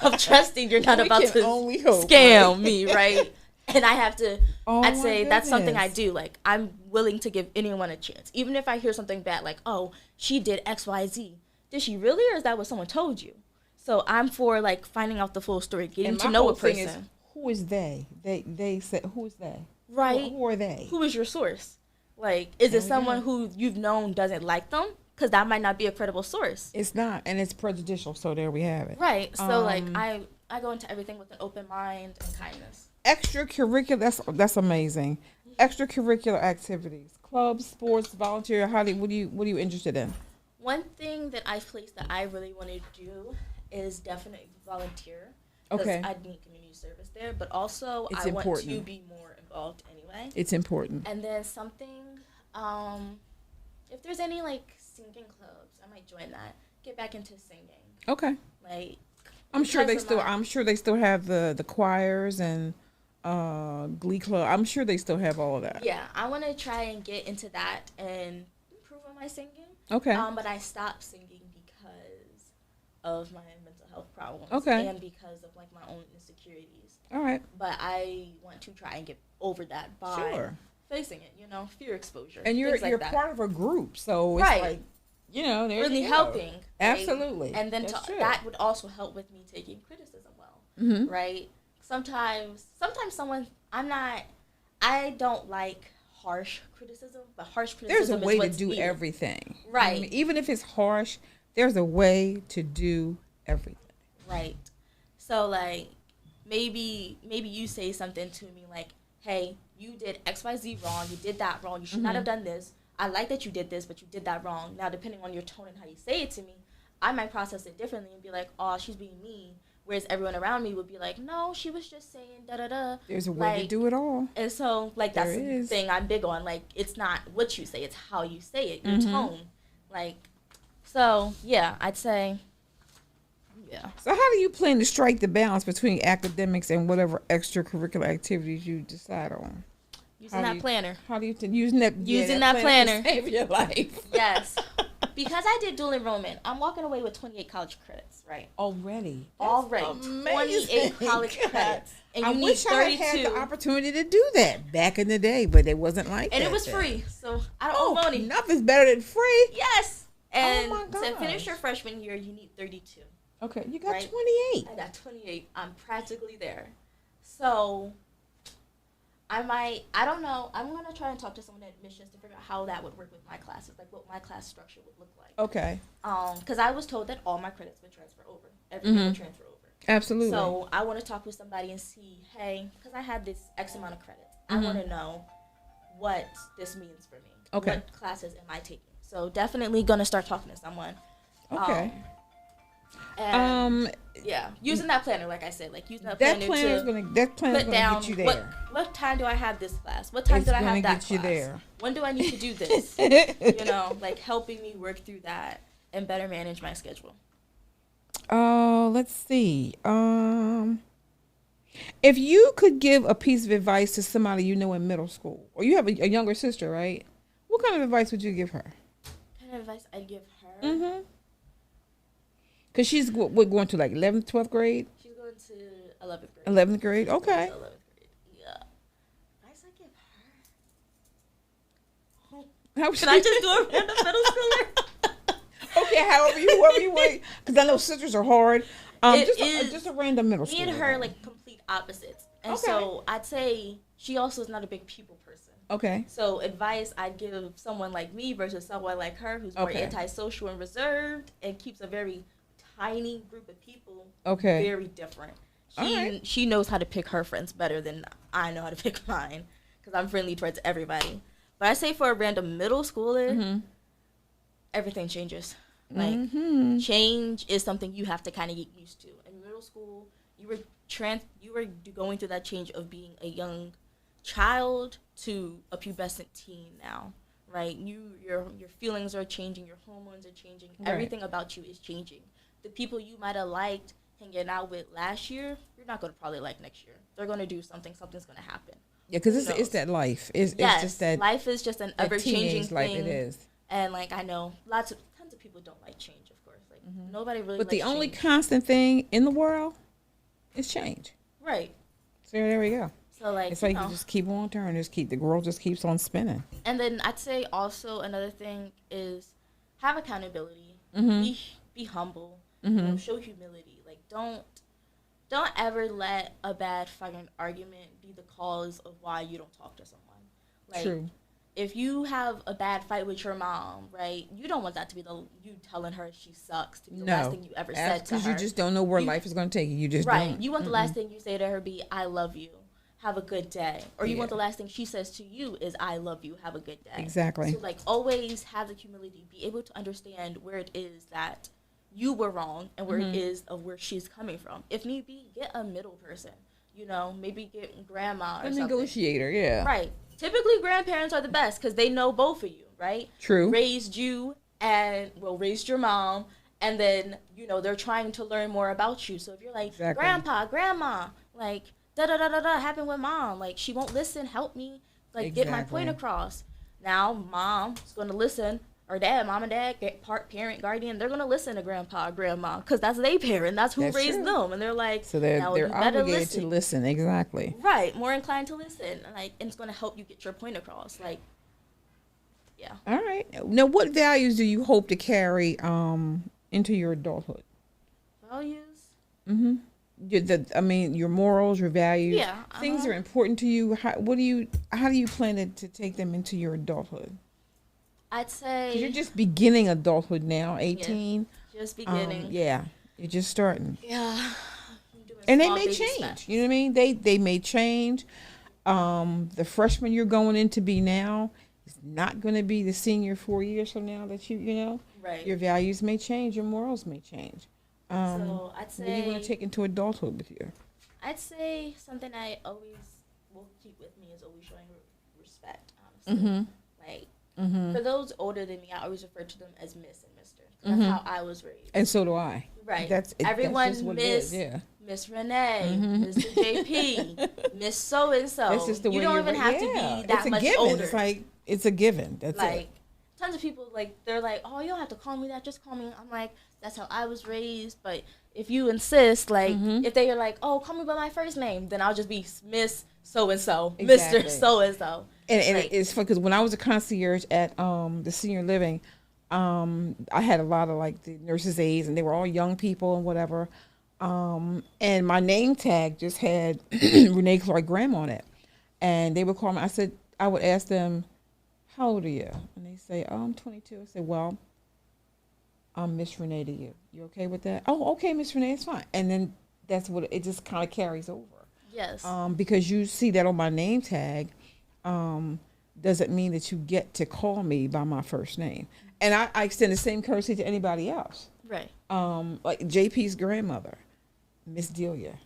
I'm trusting you're not We about can to only hope, scam right? me, right? And I have to, Oh, I'd my say that's something I goodness. do. Like, I'm willing to give anyone a chance. Even if I hear something bad, like, oh, she did X, Y, Z. Did she really, or is that what someone told you? So I'm for, like, finding out the full story, getting And to my know whole a thing person. is, who is they? They said, who is they? Right. Who are they? Who is your source? Like, is There it we someone go. who you've known doesn't like them? Because that might not be a credible source. It's not, and it's prejudicial. So there we have it. Right. So, like, Um, I go into everything with an open mind and kindness. Extracurricular. That's amazing. Extracurricular activities, clubs, sports, volunteer. What are you interested in? One thing that I've placed that I really want to do is definitely volunteer. 'Cause Okay. I need community service there, but also It's I want to important. be more involved anyway. It's important. And then something, if there's any, like, singing clubs, I might join that. Get back into singing. Okay. Like, I'm sure because they of still. my- I'm sure they still have the choirs and Glee Club. I'm sure they still have all of that. Yeah, I want to try and get into that and improve on my singing. Okay. But I stopped singing because of my mental health problems. Okay. And because of like my own insecurities. All right. But I want to try and get over that by facing it. You know, fear exposure. And you're that. part of a group, so it's like, you know, really helping. Absolutely. And then that would also help with me taking criticism well. Right. Sometimes I don't like harsh criticism, but harsh criticism there's a way to do needed. Everything. Right. I mean, even if it's harsh, there's a way to do everything. Right. So like maybe you say something to me like, hey, you did XYZ wrong, you did that wrong, you should not have done this. I like that you did this, but you did that wrong. Now depending on your tone and how you say it to me, I might process it differently and be like, oh, she's being mean. Whereas everyone around me would be like, no, she was just saying da-da-da. There's a way to do it all. And so, like, that's the thing I'm big on. Like, it's not what you say, it's how you say it, your tone. Like, so, yeah, I'd say, yeah. So how do you plan to strike the balance between academics and whatever extracurricular activities you decide on? Using that planner. How do you using that planner to save your life? Yes. Because I did dual enrollment, I'm walking away with 28 college credits, right? Already. 28 college credits. And you I need wish 32. I had the opportunity to do that back in the day, but it wasn't like that. And it was free, so I don't owe money. Nothing's better than free. Yes. And my gosh. to finish your freshman year, you need 32. Okay, you got right? 28. I got 28. I'm practically there. So I don't know. I'm going to try and talk to someone at admissions to figure out how that would work with my classes, like what my class structure would look like. Okay. Because I was told that all my credits would transfer over. Everything would transfer over. Absolutely. So I want to talk with somebody and see, hey, because I have this X amount of credits. I want to know what this means for me. Okay. What classes am I taking? So definitely going to start talking to someone. Okay. Yeah, using that planner, like I said, like using that planner planner to put down get you there. What time do I have this class? What time do I have that class? You there. When do I need to do this? You know, like helping me work through that and better manage my schedule. Let's see. If you could give a piece of advice to somebody you know in middle school, or you have a younger sister, right? What kind of advice would you give her? What kind of advice I'd give her? Mm-hmm. Because she's going to like 11th, 12th grade? She's going to 11th grade. 11th grade? Okay. 11th grade. Yeah. Advice I give her? Can I just do a random middle schooler? Okay, whoever you want. Because I know sisters are hard. Just a random middle schooler. Me and her, like, complete opposites. And so I'd say she also is not a big people person. Okay. So advice I'd give someone like me versus someone like her who's more antisocial and reserved and keeps a very tiny group of people. Okay. Very different. She knows how to pick her friends better than I know how to pick mine because I'm friendly towards everybody. But I say for a random middle schooler, everything changes. Like change is something you have to kind of get used to. In middle school, you were going through that change of being a young child to a pubescent teen now, right? Your feelings are changing, your hormones are changing, everything about you is changing. The people you might have liked hanging out with last year, you're not going to probably like next year. They're going to do something's going to happen. Yeah, because it's that life. It's just that life is just an ever-changing thing. Life it is. And like I know tons of people don't like change, of course. Like nobody really. But likes the only change. constant thing in the world is change. Right. So there we go. So like it's like you just keep on turning, the world just keeps on spinning. And then I'd say also another thing is have accountability. Be humble. You know, show humility. Like don't ever let a bad fucking argument be the cause of why you don't talk to someone. Like, true. If you have a bad fight with your mom, right, you don't want that to be you telling her she sucks to be the last thing you ever said to her. Because you just don't know where life is going to take you. You just don't. You want the last thing you say to her be, I love you. Have a good day. Or you want the last thing she says to you is, I love you. Have a good day. Exactly. So, like, always have the humility. Be able to understand where it is that you were wrong and where it is of where she's coming from. If need be, get a middle person. You know, maybe get grandma or something. A negotiator, yeah. Right. Typically, grandparents are the best because they know both of you, right? True. Raised you raised your mom, and then, you know, they're trying to learn more about you. So if you're like, Grandpa, Grandma, like, da da da da da happened with mom. Like, she won't listen. Help me, like, get my point across. Now, mom's going to listen, or dad, mom and dad, parent, guardian, they're going to listen to grandpa or grandma because that's their parent. That's who raised them. And they're like, so they're obligated to listen. Exactly. Right. More inclined to listen. Like, and it's going to help you get your point across. Like, yeah. All right. Now, what values do you hope to carry into your adulthood? Values? Mm-hmm. Your morals, your values. Yeah. Things are important to you. How do you plan to take them into your adulthood? I'd say... 'Cause you're just beginning adulthood now, 18. Yeah, just beginning. Yeah. You're just starting. Yeah. And they may change. Steps. You know what I mean? They may change. The freshman you're going in to be now is not going to be the senior 4 years from now that you know. Right. Your values may change. Your morals may change. So I'd say... What do you want to take into adulthood with you? I'd say something I always will keep with me is always showing respect, honestly. Mm-hmm. Like, for those older than me, I always refer to them as Miss and Mister. That's how I was raised. And so do I. Right. Everyone that's Miss, Miss Renee, Mr. JP, Miss so-and-so. That's just the way you don't even have to be that much given. older. It's like, it's a given. That's like, it. Tons of people, like, they're like, oh, you don't have to call me that. Just call me. I'm like, that's how I was raised. But if you insist, like, if they are like, oh, call me by my first name, then I'll just be Miss so-and-so, Exactly. Mr. so-and-so. And like, it's fun because when I was a concierge at the senior living, I had a lot of like the nurses' aides, and they were all young people and whatever. And my name tag just had Renee Clark Graham on it, and they would call me. I would ask them, "How old are you?" And they say, "Oh, I'm 22." I said, "Well, I'm Miss Renee to you. You okay with that?" "Oh, okay, Miss Renee, it's fine." And then that's what it just kind of carries over. Yes. Because you see that on my name tag. Doesn't mean that you get to call me by my first name. And I extend the same courtesy to anybody else. Right. Like JP's grandmother, Miss Delia.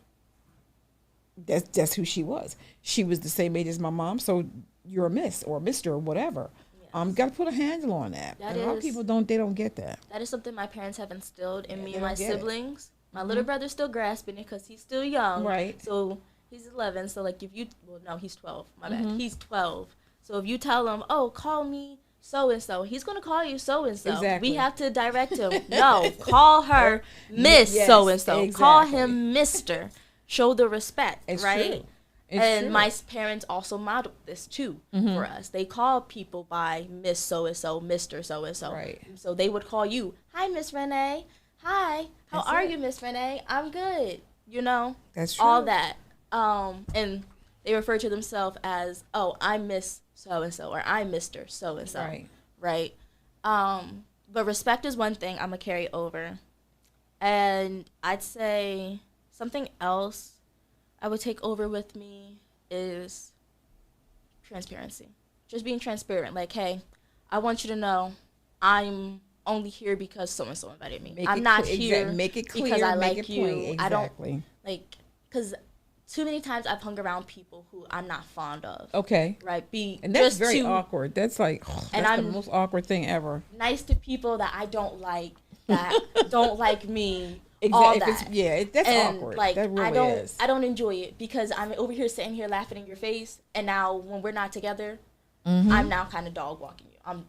That's who she was. She was the same age as my mom, so you're a Miss or a Mister or whatever. Yes. Got to put a handle on that. A lot of people don't get that. That is something my parents have instilled in me and my siblings. My little brother's still grasping it because he's still young. Right. So he's 11. So like he's 12. My bad. He's 12. So if you tell him, oh, call me so-and-so, he's going to call you so-and-so. Exactly. We have to direct him. No, call her Miss so-and-so. Exactly. Call him Mr. Show the respect, it's right? True. And true. my parents also modeled this too for us. They call people by Miss so-and-so, Mr. so-and-so. Right. So they would call you, hi, Miss Renee. Hi, how are you, Miss Renee? I'm good. You know? That's true. All that. And they refer to themselves as, oh, I'm Miss so-and-so or I'm Mr. so-and-so. Right. But respect is one thing I'm going to carry over. And I'd say something else I would take over with me is transparency. Just being transparent. Like, hey, I want you to know I'm only here because so-and-so invited me. I'm not here make it clear, because I make like it you. Exactly. I don't, like, because too many times I've hung around people who I'm not fond of. Okay. Right? And that's very awkward. That's like, that's the most awkward thing ever. Nice to people that I don't like, that don't like me. Exactly. All that. That's and awkward. Like, that really is. I don't enjoy it because I'm over here sitting here laughing in your face, and now when we're not together, I'm now kind of dog walking you.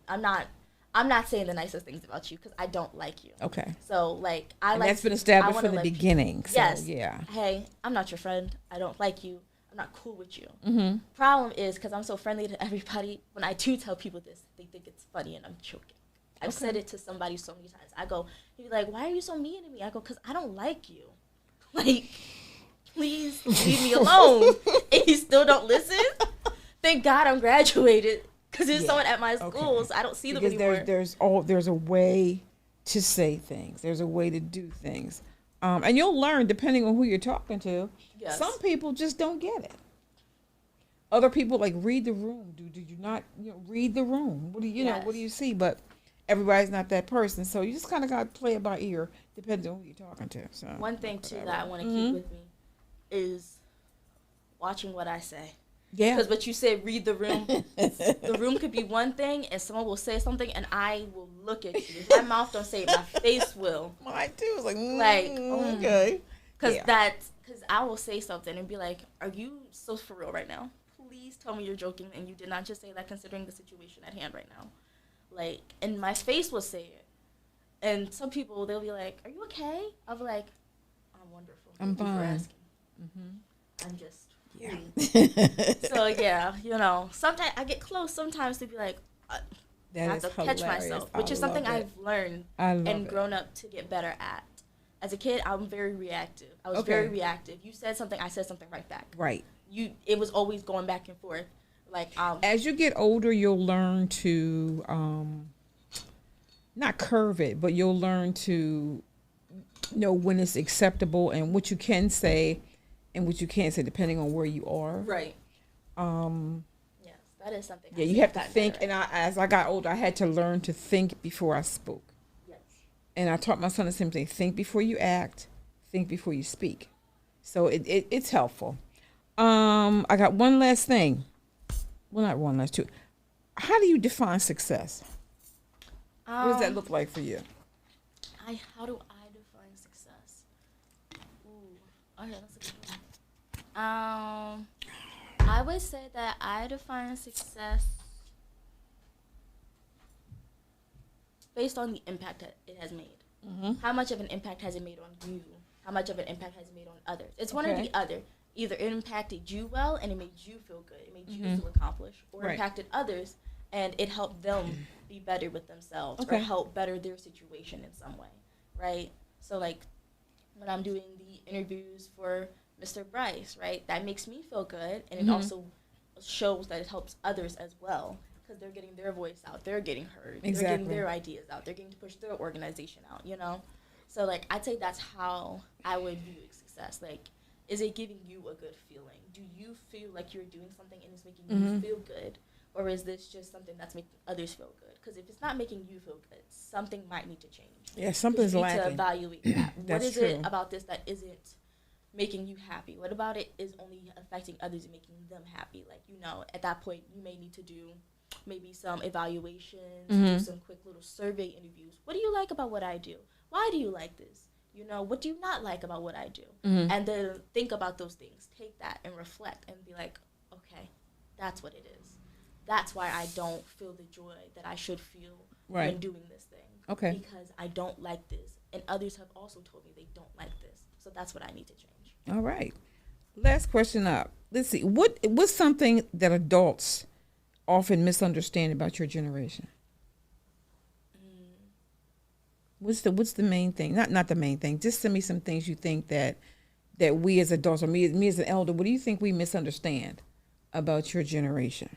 I'm not saying the nicest things about you because I don't like you. Okay. So like that's been established from the beginning. So, yes. Yeah. Hey, I'm not your friend. I don't like you. I'm not cool with you. Mm-hmm. Problem is because I'm so friendly to everybody. When I do tell people this, they think it's funny and I'm joking. I've said it to somebody so many times. I go, he'd be like, why are you so mean to me? I go, because I don't like you. Like, please leave me alone. And you still don't listen? Thank God I'm graduated. Because there's someone at my school, so I don't see them anymore. There's a way to say things. There's a way to do things. And you'll learn depending on who you're talking to. Yes. Some people just don't get it. Other people like read the room. Do you not read the room? What do you know? What do you see? But everybody's not that person, so you just kind of got to play it by ear, depending on who you're talking to. So one thing too that I want to keep with me is watching what I say. Yeah. Because what you said, read the room. The room could be one thing, and someone will say something, and I will look at you. If my mouth don't say it, my face will. Mine too. It's like, okay. Because because I will say something and be like, are you so for real right now? Please tell me you're joking and you did not just say that considering the situation at hand right now. Like, and my face will say it. And some people, they'll be like, are you okay? I'll be like, I'm wonderful. I'm Thank you for fine. asking. Mm-hmm. I'm just, Yeah. So, yeah, you know, sometimes I get close sometimes to be like, That I is have to catch hilarious. myself, which is something I love it. I've learned I love and it. grown up to get better at. As a kid, I'm very reactive. I was Okay. very reactive. You said something, I said something right back. Right. It was always going back and forth. Like, As you get older, you'll learn to not curve it, but you'll learn to know when it's acceptable and what you can say and what you can't say, depending on where you are. right. Yes, that is something. Yeah, I you think have I've to gotten think. better And at. as I got older, I had to learn to think before I spoke. Yes. And I taught my son the same thing: think before you act, think before you speak. So it's helpful. I got one last thing. Well, not one last two. How do you define success? What does that look like for you? How do I define success? Ooh, okay, that's a good one. I would say that I define success based on the impact that it has made. Mm-hmm. How much of an impact has it made on you? How much of an impact has it made on others? It's one or Okay. the other. Either it impacted you well and it made you feel good, it made you Mhm. feel accomplished, or Right. impacted others and it helped them be better with themselves Okay. or help better their situation in some way, right? So like when I'm doing the interviews for Mr. Bryce, right, that makes me feel good and it Mhm. also shows that it helps others as well because they're getting their voice out, they're getting heard, they're Exactly. getting their ideas out, they're getting to push their organization out, you know? So like I'd say that's how I would view success. Like, is it giving you a good feeling? Do you feel like you're doing something and it's making you Mhm. feel good? Or is this just something that's making others feel good? Because if it's not making you feel good, something might need to change. Yeah, 'Cause something's you need to lacking. evaluate that. What That's is true. it about this that isn't making you happy? What about it is only affecting others and making them happy? Like, you know, at that point, you may need to do maybe some evaluations, do Mhm. some quick little survey interviews. What do you like about what I do? Why do you like this? You know, what do you not like about what I do? Mhm. And then think about those things. Take that and reflect and be like, okay, that's what it is. That's why I don't feel the joy that I should feel Right. when doing this thing. Okay. Because I don't like this. And others have also told me they don't like this. So that's what I need to change. All right. Last question up. Let's see. What's something that adults often misunderstand about your generation? What's the main thing? Not the main thing. Just send me some things you think that we as adults or me as an elder, what do you think we misunderstand about your generation?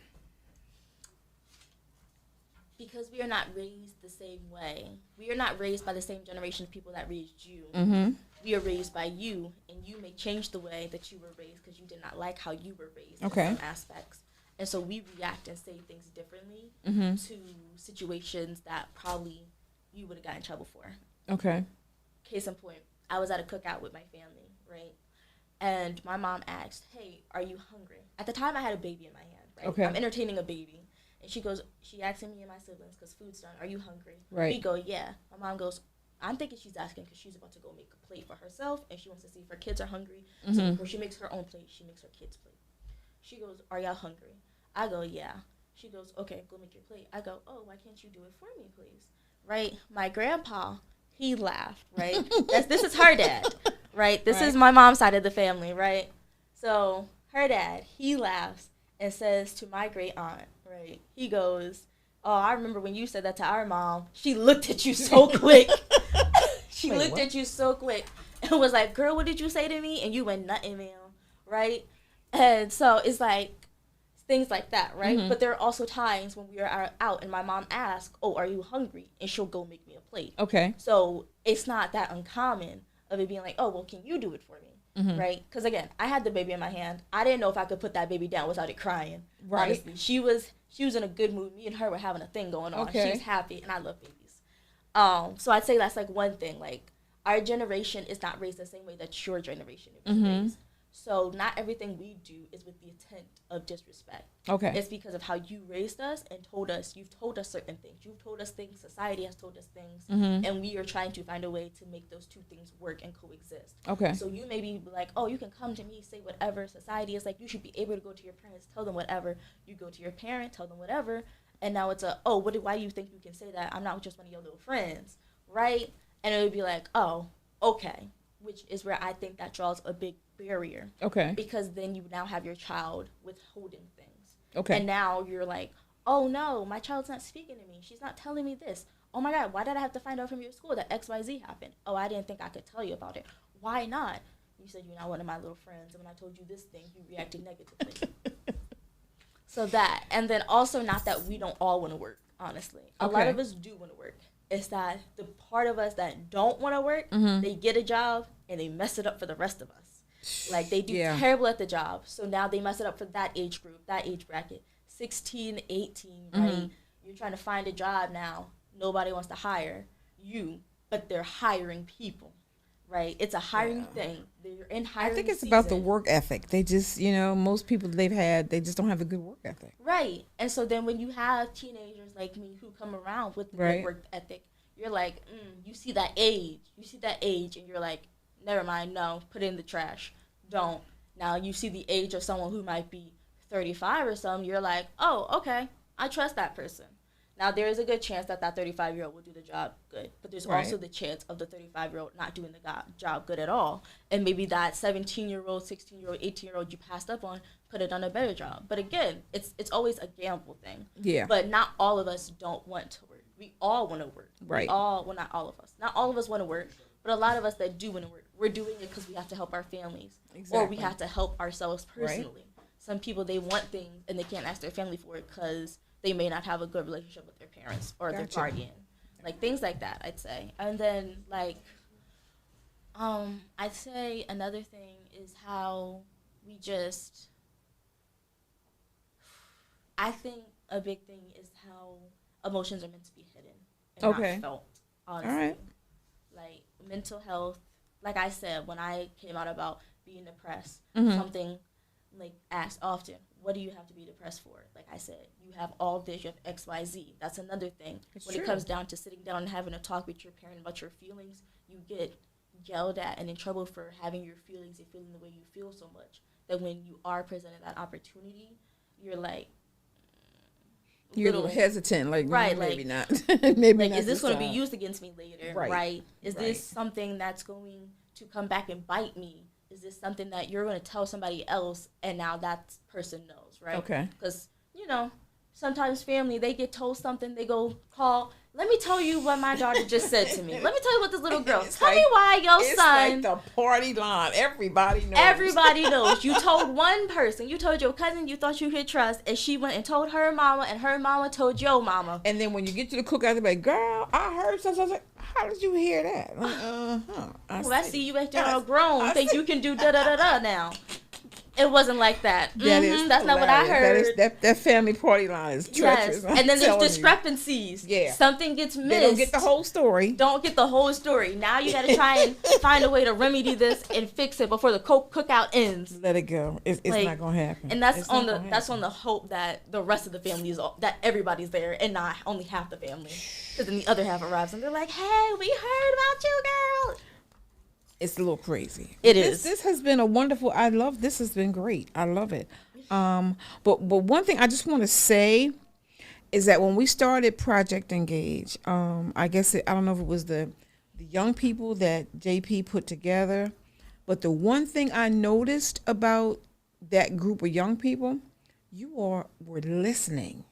Because we are not raised the same way. We are not raised by the same generation of people that raised you. Mm-hmm. We are raised by you, and you may change the way that you were raised because you did not like how you were raised Okay. in some aspects. And so we react and say things differently Mm-hmm. to situations that probably you would have gotten in trouble for. Okay. Case in point, I was at a cookout with my family, right? And my mom asked, hey, are you hungry? At the time, I had a baby in my hand, right? Okay. I'm entertaining a baby. And she asking me and my siblings, because food's done, are you hungry? Right. We go, yeah. My mom goes, I'm thinking she's asking because she's about to go make a plate for herself, and she wants to see if her kids are hungry. So Mhm. before she makes her own plate, she makes her kids' plate. She goes, are y'all hungry? I go, yeah. She goes, okay, go make your plate. I go, oh, why can't you do it for me, please? Right? My grandpa, he laughed, right? This is her dad, right? This is Right. my mom's side of the family, right? So her dad, he laughs and says to my great aunt, right? He goes, oh, I remember when you said that to our mom. She looked at you so quick. She Wait, looked what? at you so quick and was like, girl, what did you say to me? And you went, nothing, ma'am, right? And so it's like things like that, right? Mhm. But there are also times when we are out and my mom asks, oh, are you hungry? And she'll go make me a plate. Okay. So it's not that uncommon of it being like, oh, well, can you do it for me? Mhm. Right? Because again, I had the baby in my hand. I didn't know if I could put that baby down without it crying. Right. Honestly, she was in a good mood. Me and her were having a thing going on. Okay. She's happy, and I love babies. So I'd say that's like one thing. Like our generation is not raised the same way that your generation is Mhm. raised. So not everything we do is with the intent of disrespect. Okay. It's because of how you raised us and you've told us certain things. You've told us things, society has told us things, and we are trying to find a way to make those two things work and coexist. Okay. So you may be like, oh, you can come to me, say whatever. Society is like, you should be able to go to your parents, tell them whatever. You go to your parent, tell them whatever. And now it's why do you think you can say that? I'm not just one of your little friends, right? And it would be like, oh, okay. Which is where I think that draws a big barrier. Okay. Because then you now have your child withholding things. Okay. And now you're like, oh no, my child's not speaking to me. She's not telling me this. Oh my God, why did I have to find out from your school that XYZ happened? Oh, I didn't think I could tell you about it. Why not? You said you're not one of my little friends. And when I told you this thing, you reacted negatively. So that. And then also not that we don't all want to work, honestly. A lot of us do want to work. It's that the part of us that don't want to work, they get a job and they mess it up for the rest of us. Like, they do terrible at the job. So now they mess it up for that age group, that age bracket. 16, 18, right? You're trying to find a job now. Nobody wants to hire you, but they're hiring people, right? It's a hiring thing. They're in hiring I think it's season. about the work ethic. They just, most people they just don't have a good work ethic. Right. And so then when you have teenagers like me who come around with the good work ethic, you're like, you see that age, and you're like, never mind, no, put it in the trash. Don't. Now you see the age of someone who might be 35 or something, you're like, oh, okay, I trust that person. Now, there is a good chance that 35-year-old will do the job good, but there's also the chance of the 35-year-old not doing the job good at all. And maybe that 17-year-old, 16-year-old, 18-year-old you passed up on could have done a better job. But again, it's always a gamble thing. Yeah. But not all of us don't want to work. We all want to work. Right. Well, not all of us. Not all of us want to work, but a lot of us that do want to work, we're doing it because we have to help our families. Exactly. Or we have to help ourselves personally. Right. Some people, they want things and they can't ask their family for it because they may not have a good relationship with their parents or their guardian. Like, things like that, I'd say. And then, like, I'd say another thing is how we just, I think a big thing is how emotions are meant to be hidden and not felt, honestly. All right. Like, mental health, like I said, when I came out about being depressed, something, like, asked often, what do you have to be depressed for? Like I said, you have all this, you have XYZ. That's another thing. When it comes down to sitting down and having a talk with your parent about your feelings, you get yelled at and in trouble for having your feelings and feeling the way you feel so much that when you are presented that opportunity, you're like, you're a little hesitant, like, right, maybe like, not. Maybe like, not. is this going to be used against me later? Right. Is this something that's going to come back and bite me? Is this something that you're going to tell somebody else and now that person knows, right? Okay. Because, sometimes family, they get told something, they go call, let me tell you what my daughter just said to me. Let me tell you what this little girl, tell me why your son. It's like the party line. Everybody knows. Everybody knows. You told one person, you told your cousin you thought you could trust, and she went and told her mama, and her mama told your mama. And then when you get to the cookout, they're like, girl, I heard something. I was like, how did you hear that? Like, I see you acting all grown. Think you can do da-da-da-da now. It wasn't like that. That's not what I heard. That family party line is treacherous. Yes. And then there's discrepancies. Yeah. Something gets missed. They don't get the whole story. Now you got to try and find a way to remedy this and fix it before the cookout ends. Let it go. It's not going to happen. And that's on the hope that the rest of the family that everybody's there and not only half the family. Because then the other half arrives and they're like, hey, we heard about you, girl. It's a little crazy. It is. This has been a wonderful. This has been great. I love it. But one thing I just want to say is that when we started Project Engage, I don't know if it was the young people that JP put together, but the one thing I noticed about that group of young people, you all were listening.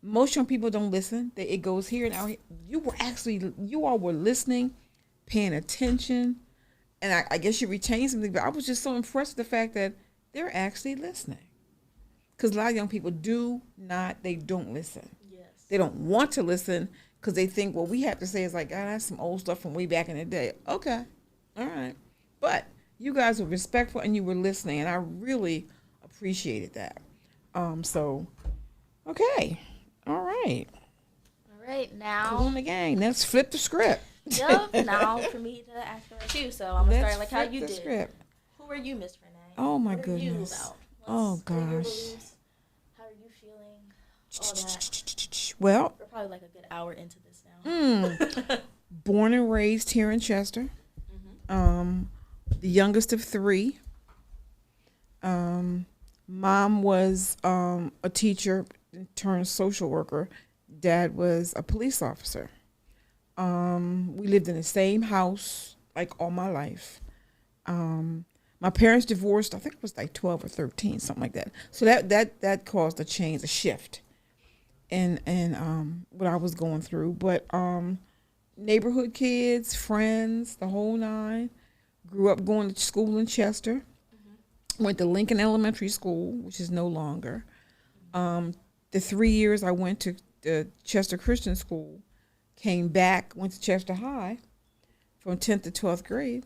Most young people don't listen. It goes here and out here. You all were listening, paying attention, and I guess you retained something, but I was just so impressed with the fact that they're actually listening. Because a lot of young people don't listen. Yes. They don't want to listen because they think what we have to say is like, God, that's some old stuff from way back in the day. Okay, all right. But you guys were respectful and you were listening, and I really appreciated that. Okay. All right. All right, now. Come on the gang. Let's flip the script. Yep. Now for me to ask about you, so I'm gonna start like how you did. Script. Who Who are you, Miss Renee? Oh my what goodness. Are you about? Oh What are your gosh. beliefs? How are you feeling? All that. Well, We're probably like a good hour into this now. born and raised here in Chester. The youngest of three. Mom was a teacher turned social worker. Dad was a police officer. We lived in the same house like all my life. My parents divorced, I think it was like 12 or 13, something like that. So that caused a change, a shift in what I was going through. But neighborhood kids, friends, the whole nine. Grew up going to school in Chester. Went to Lincoln Elementary School, which is no longer. The 3 years I went to the Chester Christian School, came back, went to Chester High from 10th to 12th grade,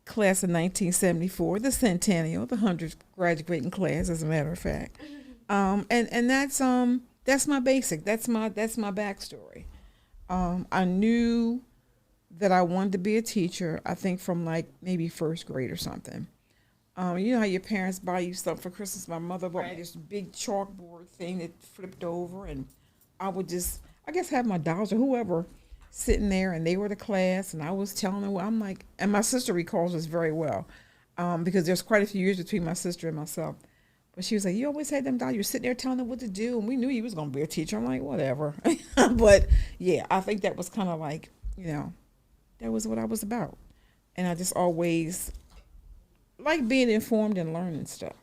class of 1974, the centennial, the 100th graduating class, as a matter of fact. And that's my basic. That's my backstory. I knew that I wanted to be a teacher, I think from like maybe first grade or something. You know how your parents buy you stuff for Christmas? My mother bought me this big chalkboard thing that flipped over, and I would just, I guess, have my dolls or whoever sitting there, and they were the class, and I was telling them, I'm like, and my sister recalls this very well, because there's quite a few years between my sister and myself. But she was like, you always had them dolls. You're sitting there telling them what to do, and we knew you was going to be a teacher. I'm like, whatever. But, yeah, I think that was kind of like, that was what I was about. And I just always like being informed and learning stuff,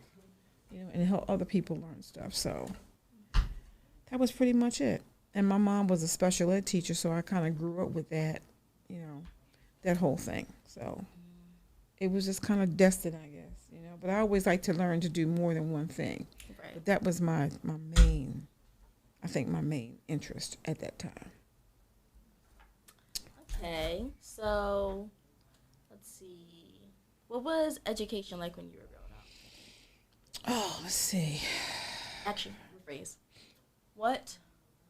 and help other people learn stuff. So that was pretty much it. And my mom was a special ed teacher, so I kind of grew up with that, that whole thing. So it was just kind of destined, I guess, But I always like to learn to do more than one thing. Right. But that was my main interest at that time. Okay, so let's see. What was education like when you were growing up? Oh, let's see. Actually, rephrase. What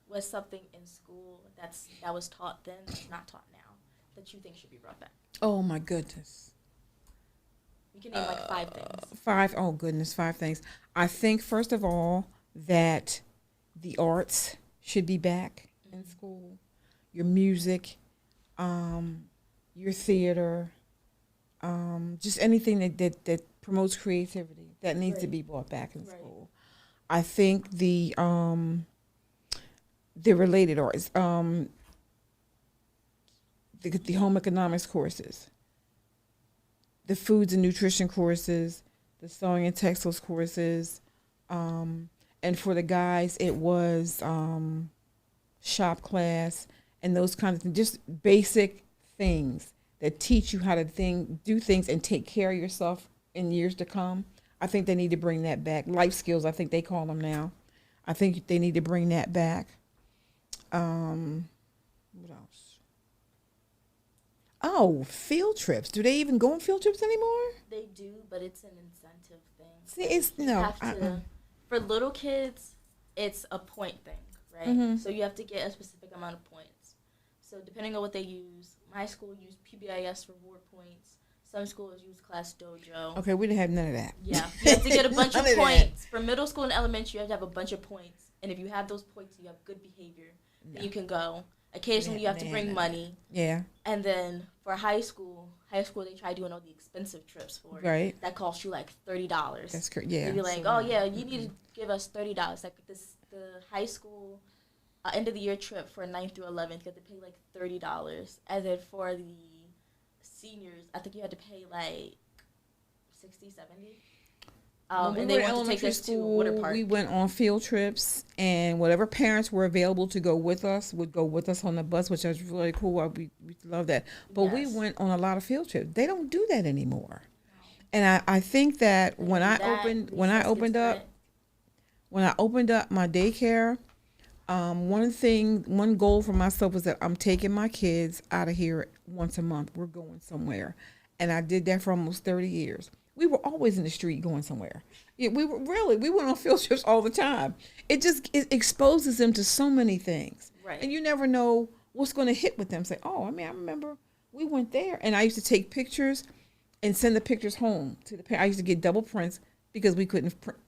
was something in school that was taught then, that's not taught now, that you think should be brought back? Oh, my goodness. You can name like 5 things. 5, oh goodness, 5 things. I think, first of all, that the arts should be back in school. Your music, your theater, just anything that promotes creativity, that needs to be brought back in school. I think the related arts, the home economics courses, the foods and nutrition courses, the sewing and textiles courses, and for the guys it was shop class and those kinds of things, just basic things that teach you how to do things and take care of yourself in years to come. I think they need to bring that back. Life skills, I think they call them now. I think they need to bring that back. What else? Oh, field trips. Do they even go on field trips anymore? They do, but it's an incentive thing. See, it's for little kids, it's a point thing, right? Mm-hmm. So you have to get a specific amount of points. So depending on what they use, my school used PBIS reward points. Some schools use Class Dojo. Okay, we didn't have none of that. Yeah, you have to get a bunch of points. For middle school and elementary, you have to have a bunch of points. And if you have those points, you have good behavior, then you can go. Occasionally, you have to bring money. Yeah. And then for high school, they try doing all the expensive trips for it. Right. That cost you like $30. That's correct. Yeah. They'd be like, oh yeah, you need to give us $30. Like the high school end of the year trip for 9th through 11th, you have to pay like $30. And then for the seniors, I think you had to pay like $60, $70. And they wanted to take us to Water Park. We went on field trips, and whatever parents were available to go with us would go with us on the bus, which was really cool. We love that. But we went on a lot of field trips. They don't do that anymore. And I think that when I opened up my daycare, one goal for myself was that I'm taking my kids out of here once a month. We're going somewhere. And I did that for almost 30 years. We were always in the street going somewhere. Yeah, we went on field trips all the time. It exposes them to so many things. Right. And you never know what's going to hit with them. Say, oh, I remember we went there. And I used to take pictures and send the pictures home to the parent. I used to get double prints because we couldn't print.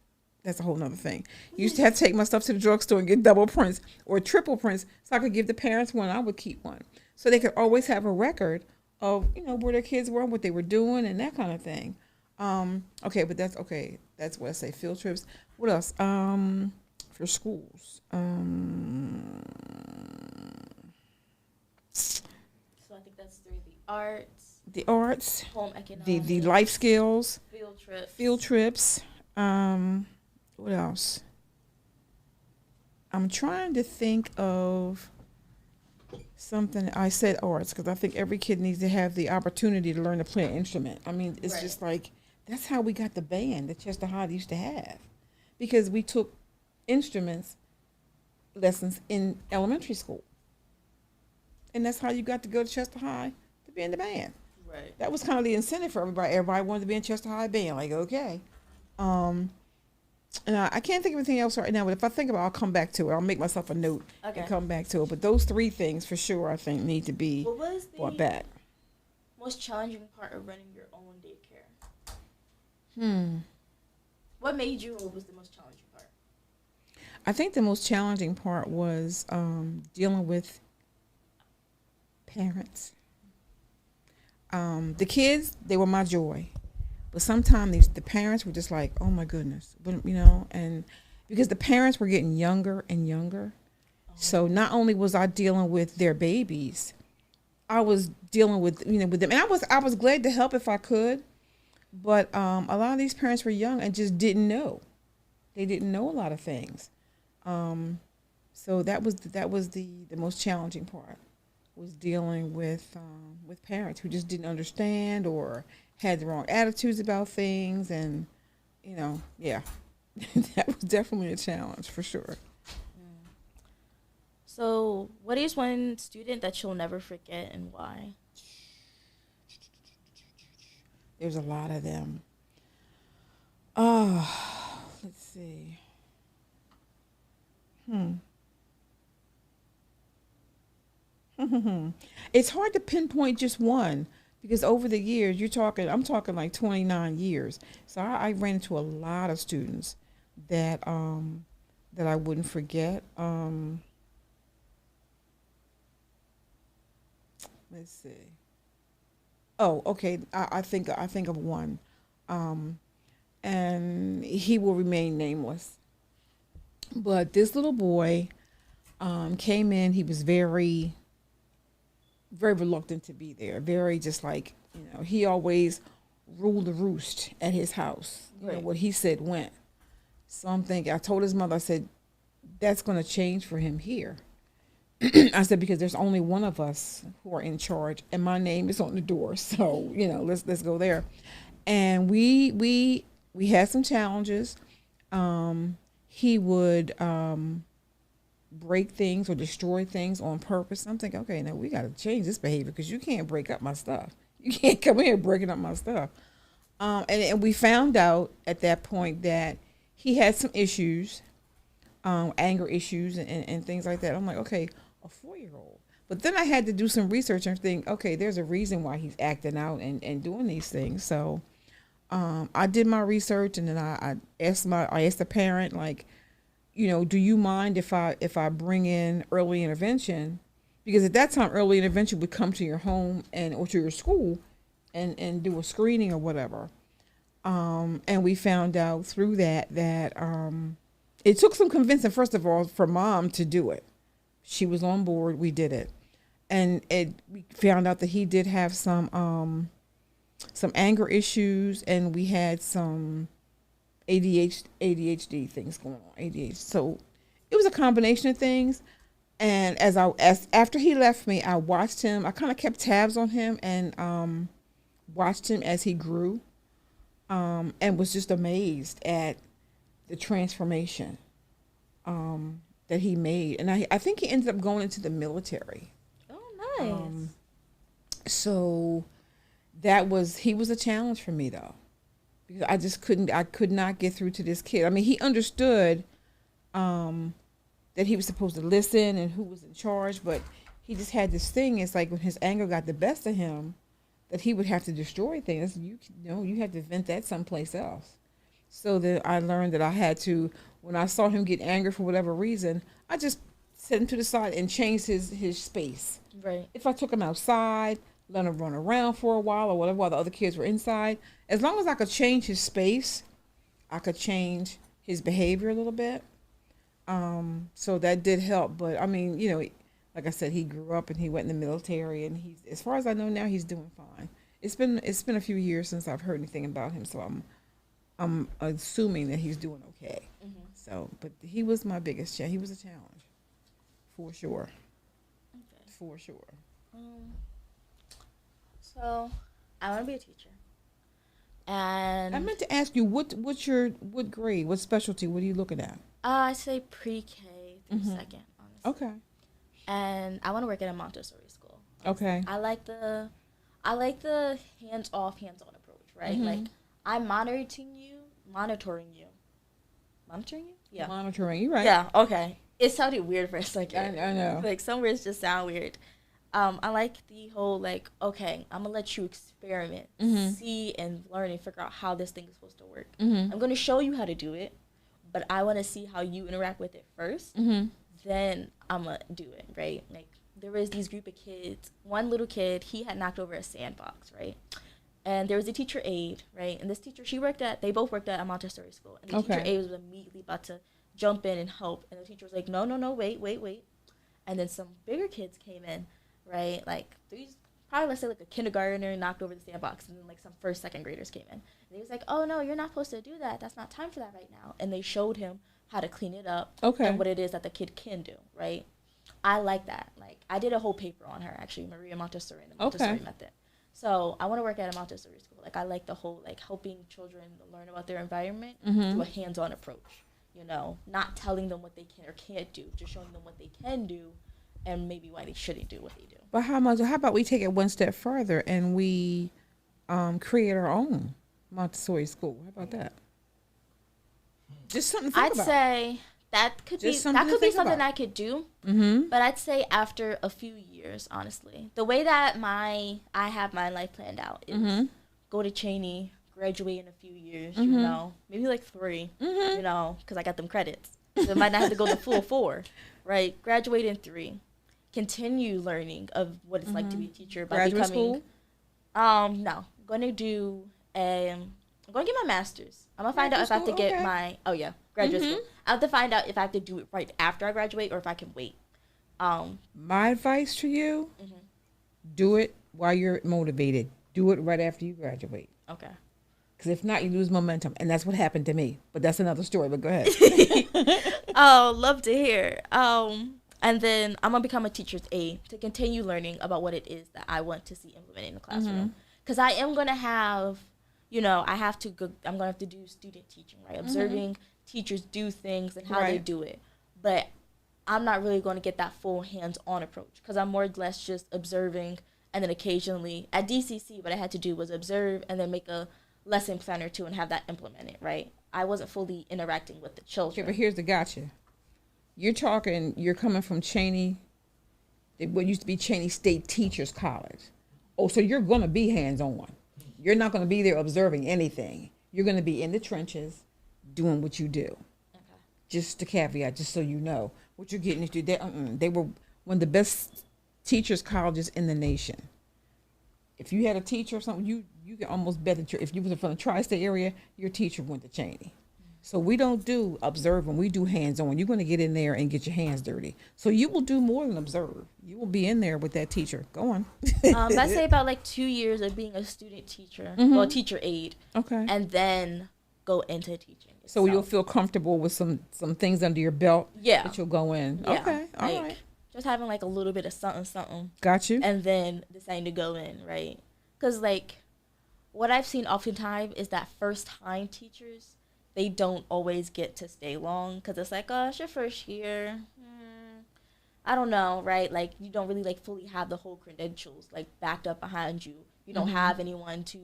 That's a whole nother thing. You used to have to take my stuff to the drugstore and get double prints or triple prints so I could give the parents one. I would keep one. So they could always have a record of, where their kids were, what they were doing, and that kind of thing. Okay, but that's okay. That's what I say. Field trips. What else? For schools. So I think that's three. The arts. Home economics. The life skills. Field trips. What else? I'm trying to think of something. I said arts because I think every kid needs to have the opportunity to learn to play an instrument. I mean, it's just like, that's how we got the band that Chester High used to have, because we took instruments lessons in elementary school. And that's how you got to go to Chester High to be in the band. Right. That was kind of the incentive for everybody. Everybody wanted to be in Chester High band. Like, okay. And I can't think of anything else right now, but if I think about it, I'll come back to it. I'll make myself a note and come back to it. But those three things for sure, I think, need to be brought back. Most challenging part of running your own daycare? What made you, what was the most challenging part? I think the most challenging part was dealing with parents. The kids, they were my joy. But sometimes the parents were just like, oh my goodness, and because the parents were getting younger and younger. So not only was I dealing with their babies, I was dealing with, with them. And I was glad to help if I could. But a lot of these parents were young and just didn't know. They didn't know a lot of things. So that was the most challenging part, was dealing with parents who just didn't understand or had the wrong attitudes about things, and that was definitely a challenge for sure. So what is one student that you'll never forget, and why? There's a lot of them. Let's see. It's hard to pinpoint just one, because over the years, I'm talking like 29 years. So I ran into a lot of students that I wouldn't forget. Let's see. Oh, okay. I think of one, and he will remain nameless. But this little boy came in. He was very, very reluctant to be there. Very just like, he always ruled the roost at his house. What he said went. So I'm thinking, I told his mother, I said, that's going to change for him here. I said, because there's only one of us who are in charge, and my name is on the door. So, let's go there. And we had some challenges. He would break things or destroy things on purpose. I'm thinking, okay, now we got to change this behavior, because you can't break up my stuff. You can't come in here breaking up my stuff. And we found out at that point that he had some issues, anger issues and things like that. I'm like, okay, a 4-year-old. But then I had to do some research and think, okay, there's a reason why he's acting out and doing these things. So I did my research, and then I asked the parent, like, do you mind if I bring in early intervention? Because at that time, early intervention would come to your home or to your school and do a screening or whatever. And we found out through that it took some convincing, first of all, for mom to do it. She was on board. We did it. And we found out that he did have some anger issues, and we had some ADHD things going on. ADHD. So it was a combination of things. And after he left me, I watched him. I kind of kept tabs on him and watched him as he grew, and was just amazed at the transformation that he made. And I think he ended up going into the military. Oh, nice. So he was a challenge for me, though, because I could not get through to this kid. I mean, he understood that he was supposed to listen and who was in charge, but he just had this thing. It's like when his anger got the best of him, that he would have to destroy things. You had to vent that someplace else. So that I learned that I had to, when I saw him get angry for whatever reason, I just set him to the side and changed his space. Right. If I took him outside, let him run around for a while or whatever while the other kids were inside, as long as I could change his space, I could change his behavior a little bit. So that did help. But I mean, like I said, he grew up and he went in the military, and he's, as far as I know now, he's doing fine. It's been a few years since I've heard anything about him, so I'm assuming that he's doing okay. Mm-hmm. So, but he was my biggest challenge. He was a challenge, for sure. Okay. For sure. So I want to be a teacher. And I meant to ask you, what grade, what specialty, what are you looking at? I say pre-K through second, honestly. Okay. And I want to work at a Montessori school. Okay. I like the hands-off, hands-on approach, right? Mm-hmm. Like, I'm monitoring you. Monitoring you? Yeah. Monitoring you, right? Yeah, okay. It sounded weird for a second. I know. Like, some words just sound weird. I like the whole, like, okay, I'm going to let you experiment, see and learn and figure out how this thing is supposed to work. Mm-hmm. I'm going to show you how to do it, but I want to see how you interact with it first. Mm-hmm. Then I'm going to do it, right? Like, there was these group of kids. One little kid, he had knocked over a sandbox, right? And there was a teacher aide, right? And this teacher, they both worked at a Montessori school. And the teacher aide was immediately about to jump in and help. And the teacher was like, no, wait. And then some bigger kids came in, right? Like, probably, let's say, like a kindergartner knocked over the sandbox. And then, like, some first, second graders came in. And he was like, oh, no, you're not supposed to do that. That's not time for that right now. And they showed him how to clean it up. Okay. And what it is that the kid can do, right? I like that. Like, I did a whole paper on her, actually, Maria Montessori and the Montessori method. So I want to work at a Montessori school. Like, I like the whole, like, helping children learn about their environment through a hands-on approach. Not telling them what they can or can't do, just showing them what they can do and maybe why they shouldn't do what they do. But how about we take it one step further and we create our own Montessori school? How about that? Just something to think about. I'd say that could be something I could do. Mm-hmm. But I'd say after a few years, honestly. The way that I have my life planned out is go to Cheney, graduate in a few years, maybe like 3, because I got them credits. So I might not have to go the full 4, right? Graduate in 3. Continue learning of what it's like to be a teacher by Graduate becoming. school? No, I'm going to get my master's. I'm going to find out if I have to get my, graduate school. I have to find out if I have to do it right after I graduate or if I can wait. My advice to you, do it while you're motivated. Do it right after you graduate. Okay. Because if not, you lose momentum. And that's what happened to me. But that's another story, but go ahead. Oh, love to hear. And then I'm going to become a teacher's aide to continue learning about what it is that I want to see implemented in the classroom. Because I am going to have, I'm going to have to do student teaching, right? Observing teachers do things and how they do it. But I'm not really going to get that full hands-on approach because I'm more or less just observing, and then occasionally at DCC what I had to do was observe and then make a lesson plan or 2 and have that implemented, right? I wasn't fully interacting with the children. Okay, but here's the gotcha. You're coming from Cheney, what used to be Cheney State Teachers College. Oh, so you're going to be hands-on. You're not going to be there observing anything. You're going to be in the trenches doing what you do. Okay. Just a caveat, just so you know what you're getting into. They were one of the best teachers colleges in the nation. If you had a teacher or something, you can almost bet that if you was from the tri-state area, your teacher went to Cheney. So we don't do observing, we do hands-on. You're going to get in there and get your hands dirty. So you will do more than observe. You will be in there with that teacher. Go on. I'd say about like 2 years of being a student teacher, well, teacher aide. Okay. And then go into teaching itself. So you'll feel comfortable with some things under your belt. Yeah. That you'll go in. Yeah. Okay. All right. Just having like a little bit of something. Got you. And then deciding to go in, right? Because like what I've seen oftentimes is that first time teachers, they don't always get to stay long because it's like, oh, it's your first year. I don't know, right? Like, you don't really, like, fully have the whole credentials, like, backed up behind you. You don't have anyone to,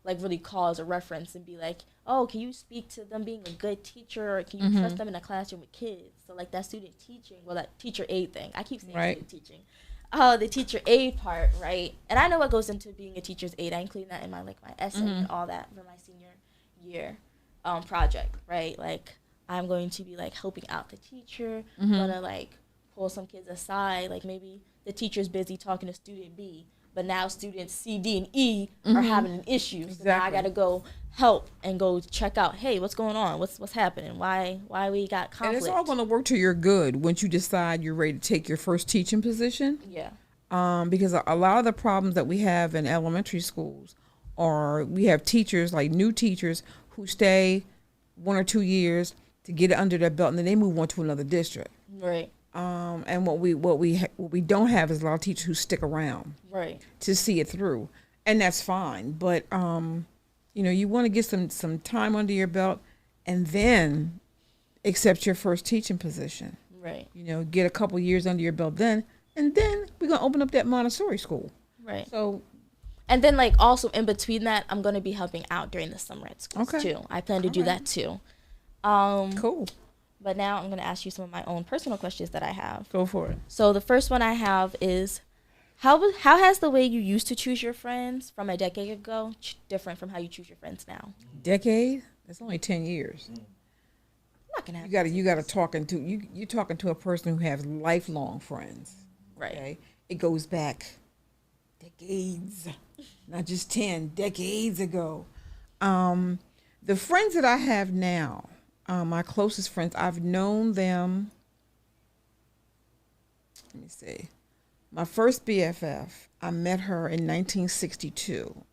like, really call as a reference and be like, oh, can you speak to them being a good teacher or can you trust them in a classroom with kids? So, like, that student teaching, well, that teacher aid thing. I keep saying student teaching. the teacher aide part, right? And I know what goes into being a teacher's aide. I include that in my essay and all that for my senior year project, right? Like I'm going to be like helping out the teacher. I'm gonna like pull some kids aside. Like maybe the teacher's busy talking to student B, but now students C, D, and E are having an issue. Exactly. So now I gotta go help and go check out. Hey, what's going on? What's happening? Why we got conflict? And it's all going to work to your good once you decide you're ready to take your first teaching position. Yeah. Because a lot of the problems that we have in elementary schools are we have teachers, like new teachers, who stay 1 or 2 years to get it under their belt, and then they move on to another district. Right. And what we don't have is a lot of teachers who stick around, right, to see it through, and that's fine. But you want to get some time under your belt, and then accept your first teaching position. Right. Get a couple years under your belt then, and then we're gonna open up that Montessori school. Right. So, and then like also in between that, I'm gonna be helping out during the summer at schools too. I plan to do that too. Cool. But now I'm going to ask you some of my own personal questions that I have. Go for it. So the first one I have is, how has the way you used to choose your friends from a decade ago different from how you choose your friends now? Decade? That's only 10 years. I'm not gonna have you got to you're talking to a person who has lifelong friends. Right. Okay? It goes back decades, not just 10 decades ago. The friends that I have now, my closest friends, I've known them. Let me see. My first BFF, I met her in 1962.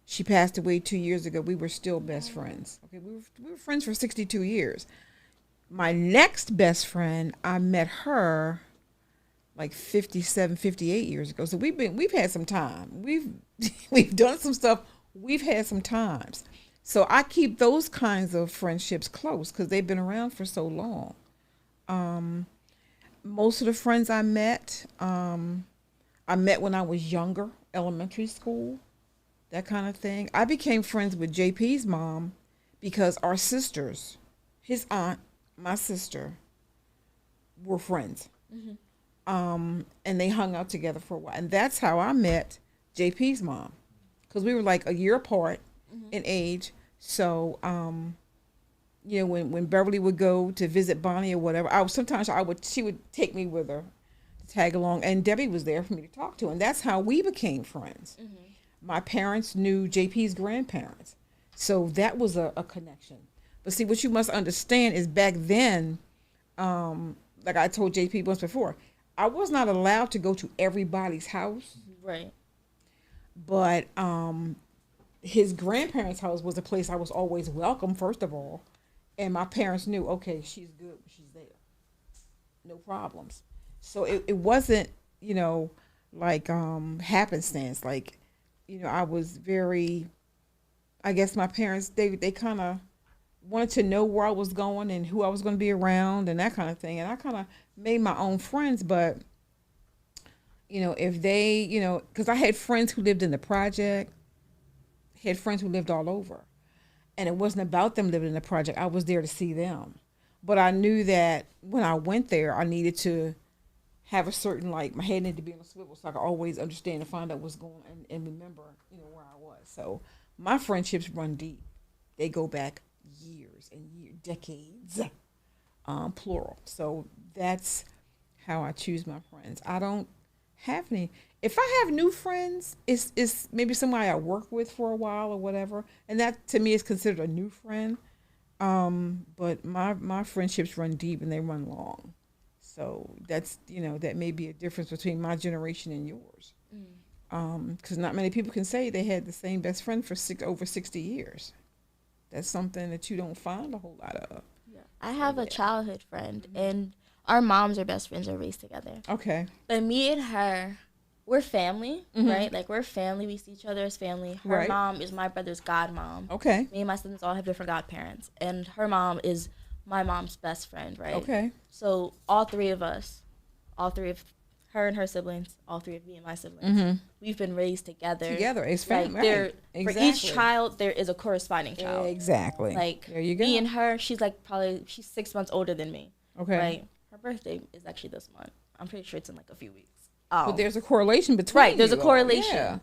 She passed away 2 years ago. We were still best friends. Okay, we were friends for 62 years. My next best friend, I met her like 57, 58 years ago. So we've had some time. We've done some stuff. We've had some times. So I keep those kinds of friendships close because they've been around for so long. Most of the friends I met when I was younger, elementary school, that kind of thing. I became friends with JP's mom because our sisters, his aunt, my sister, were friends. And they hung out together for a while. And that's how I met JP's mom, because we were like a year apart in age. So, when Beverly would go to visit Bonnie or whatever, she would take me with her to tag along, and Debbie was there for me to talk to, and that's how we became friends. My parents knew JP's grandparents, so that was a connection. But see, what you must understand is back then, like I told JP once before, I was not allowed to go to everybody's house. Right. But his grandparents' house was a place I was always welcome, first of all. And my parents knew, okay, she's good, she's there. No problems. So it wasn't, like happenstance. Like, I was very, I guess my parents, they kind of wanted to know where I was going and who I was going to be around and that kind of thing. And I kind of made my own friends, but, if they, because I had friends who lived in the project, had friends who lived all over. And it wasn't about them living in the project. I was there to see them. But I knew that when I went there, I needed to have a certain, like, my head needed to be on a swivel so I could always understand and find out what's going on and remember, where I was. So my friendships run deep. They go back years and years, decades, plural. So that's how I choose my friends. I don't have any. If I have new friends, it's maybe somebody I work with for a while or whatever, and that to me is considered a new friend. But my friendships run deep and they run long. So that's that may be a difference between my generation and yours. Because not many people can say they had the same best friend for over 60 years. That's something that you don't find a whole lot of. Yeah. I have a childhood friend, and our moms are best friends, are raised together. Okay. But me and her, we're family, right? Like, we're family. We see each other as family. Her mom is my brother's godmom. Okay. Me and my siblings all have different godparents. And her mom is my mom's best friend, right? Okay. So all three of her and her siblings, all three of me and my siblings, we've been raised together. It's family. Like, for each child, there is a corresponding child. Exactly. Like, there you go. Me and her, she's 6 months older than me. Okay. Right? Her birthday is actually this month. I'm pretty sure it's in like a few weeks. But there's a correlation between right. There's a you all. correlation. Yeah.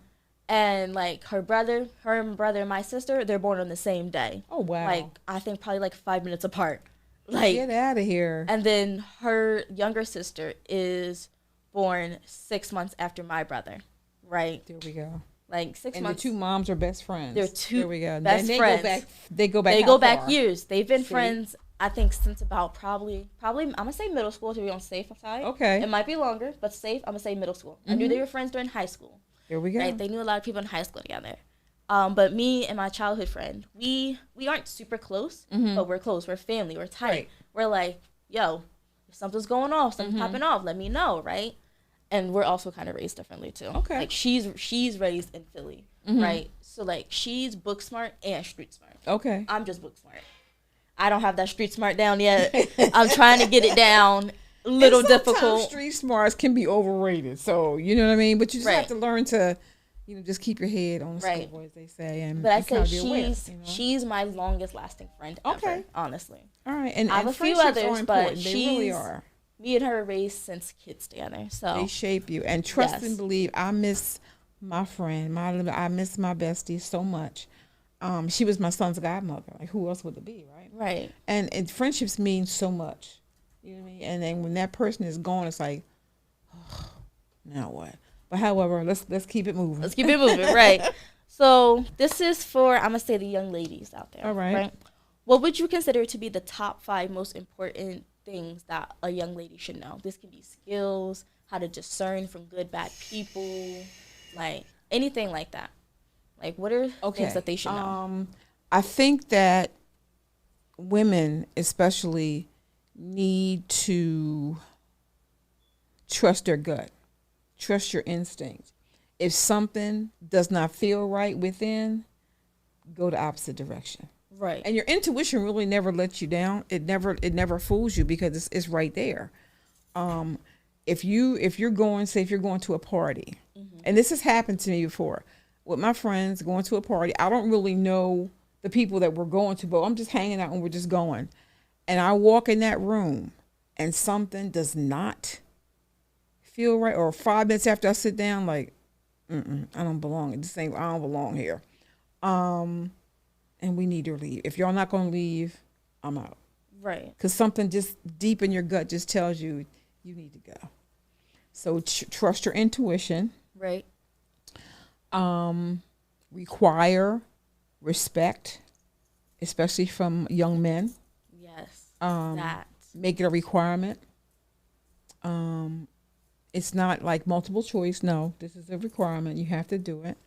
And like her and brother and my sister, they're born on the same day. Oh wow. Like I think probably like 5 minutes apart. Like Get out of here. and then her younger sister is born 6 months after my brother. Right. There we go. Like 6 And months. the two moms are best friends. They're two there we go. best And they friends. Go back. They go back. They how go back far? years. They've been See? friends, I think, since about probably I'm gonna say middle school to be on safe side. Okay. It might be longer, but safe. I'm gonna say middle school. I knew they were friends during high school. There we go. Right? They knew a lot of people in high school together. But me and my childhood friend, we aren't super close, but we're close. We're family. We're tight. Right. We're like, yo, if something's going off, something's popping off, let me know, right? And we're also kind of raised differently too. Okay. Like she's raised in Philly, right? So like she's book smart and street smart. Okay. I'm just book smart. I don't have that street smart down yet. I'm trying to get it down. A little And sometimes difficult. Street smarts can be overrated. So you know what I mean. But you just Right. have to learn to, just keep your head on the Right. swivel, as they say. And But I and say kinda be aware, she's my longest lasting friend ever, Okay. honestly. All right. And I have and a few friendships others, are but important. They really she's- are. Me and her are raised since kids together. So They shape you. And trust Yes. and believe. I miss my friend. I miss my bestie so much. She was my son's godmother. Like, who else would it be, right? right. And friendships mean so much. You know what I mean? And then when that person is gone, it's like, oh, now what? But however, let's keep it moving. Let's keep it moving, right? So this is for I'm gonna say the young ladies out there. All right. What would you consider to be the top 5 most important things that a young lady should know? This can be skills, how to discern from good, bad people, like anything like that. Like what are things that they should know? I think that women especially need to trust their gut, trust your instinct. If something does not feel right within, go the opposite direction. Right. And your intuition really never lets you down. It never fools you because it's right there. If you're going to a party, and this has happened to me before with my friends going to a party. I don't really know the people that we're going to, but I'm just hanging out and we're just going. And I walk in that room and something does not feel right, or 5 minutes after I sit down, like, I don't belong. I don't belong here. And we need to leave. If y'all not going to leave, I'm out. Right. Because something just deep in your gut just tells you you need to go. So trust your intuition. Right. Require respect, especially from young men. Yes. That. Make it a requirement. It's not like multiple choice. No, this is a requirement. You have to do it.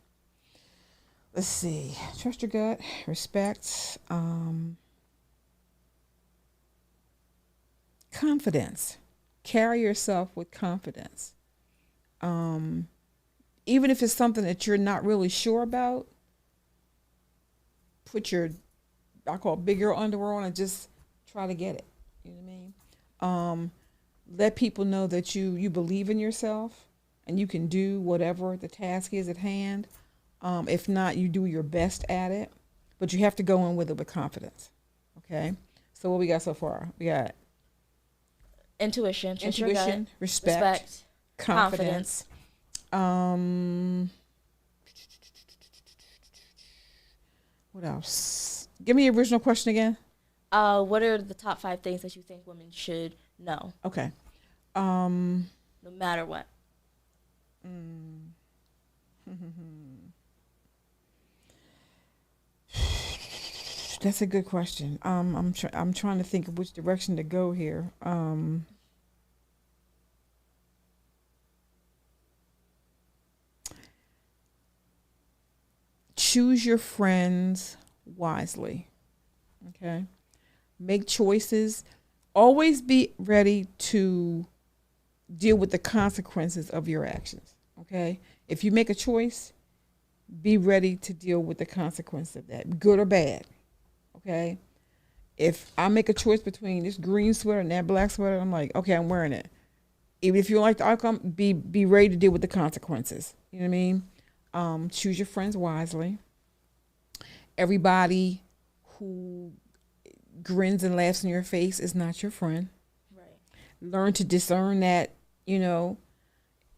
Let's see. Trust your gut. Respect. Confidence. Carry yourself with confidence. Even if it's something that you're not really sure about, put your, I call it big girl underwear on and just try to get it. You know what I mean? Let people know that you believe in yourself and you can do whatever the task is at hand. If not, you do your best at it, but you have to go in with it with confidence. Okay? So what we got so far? We got Intuition, respect, confidence. What else? Give me the original question again. What are the top 5 things that you think women should know? Okay. No matter what. That's a good question. I'm trying to think of which direction to go here. Choose your friends wisely. Okay. Make choices. Always be ready to deal with the consequences of your actions. Okay. If you make a choice, be ready to deal with the consequences of that, good or bad. Okay. If I make a choice between this green sweater and that black sweater, I'm like, okay, I'm wearing it. Even if you don't like the outcome, be ready to deal with the consequences. You know what I mean? Choose your friends wisely. Everybody who grins and laughs in your face is not your friend. Right. Learn to discern that,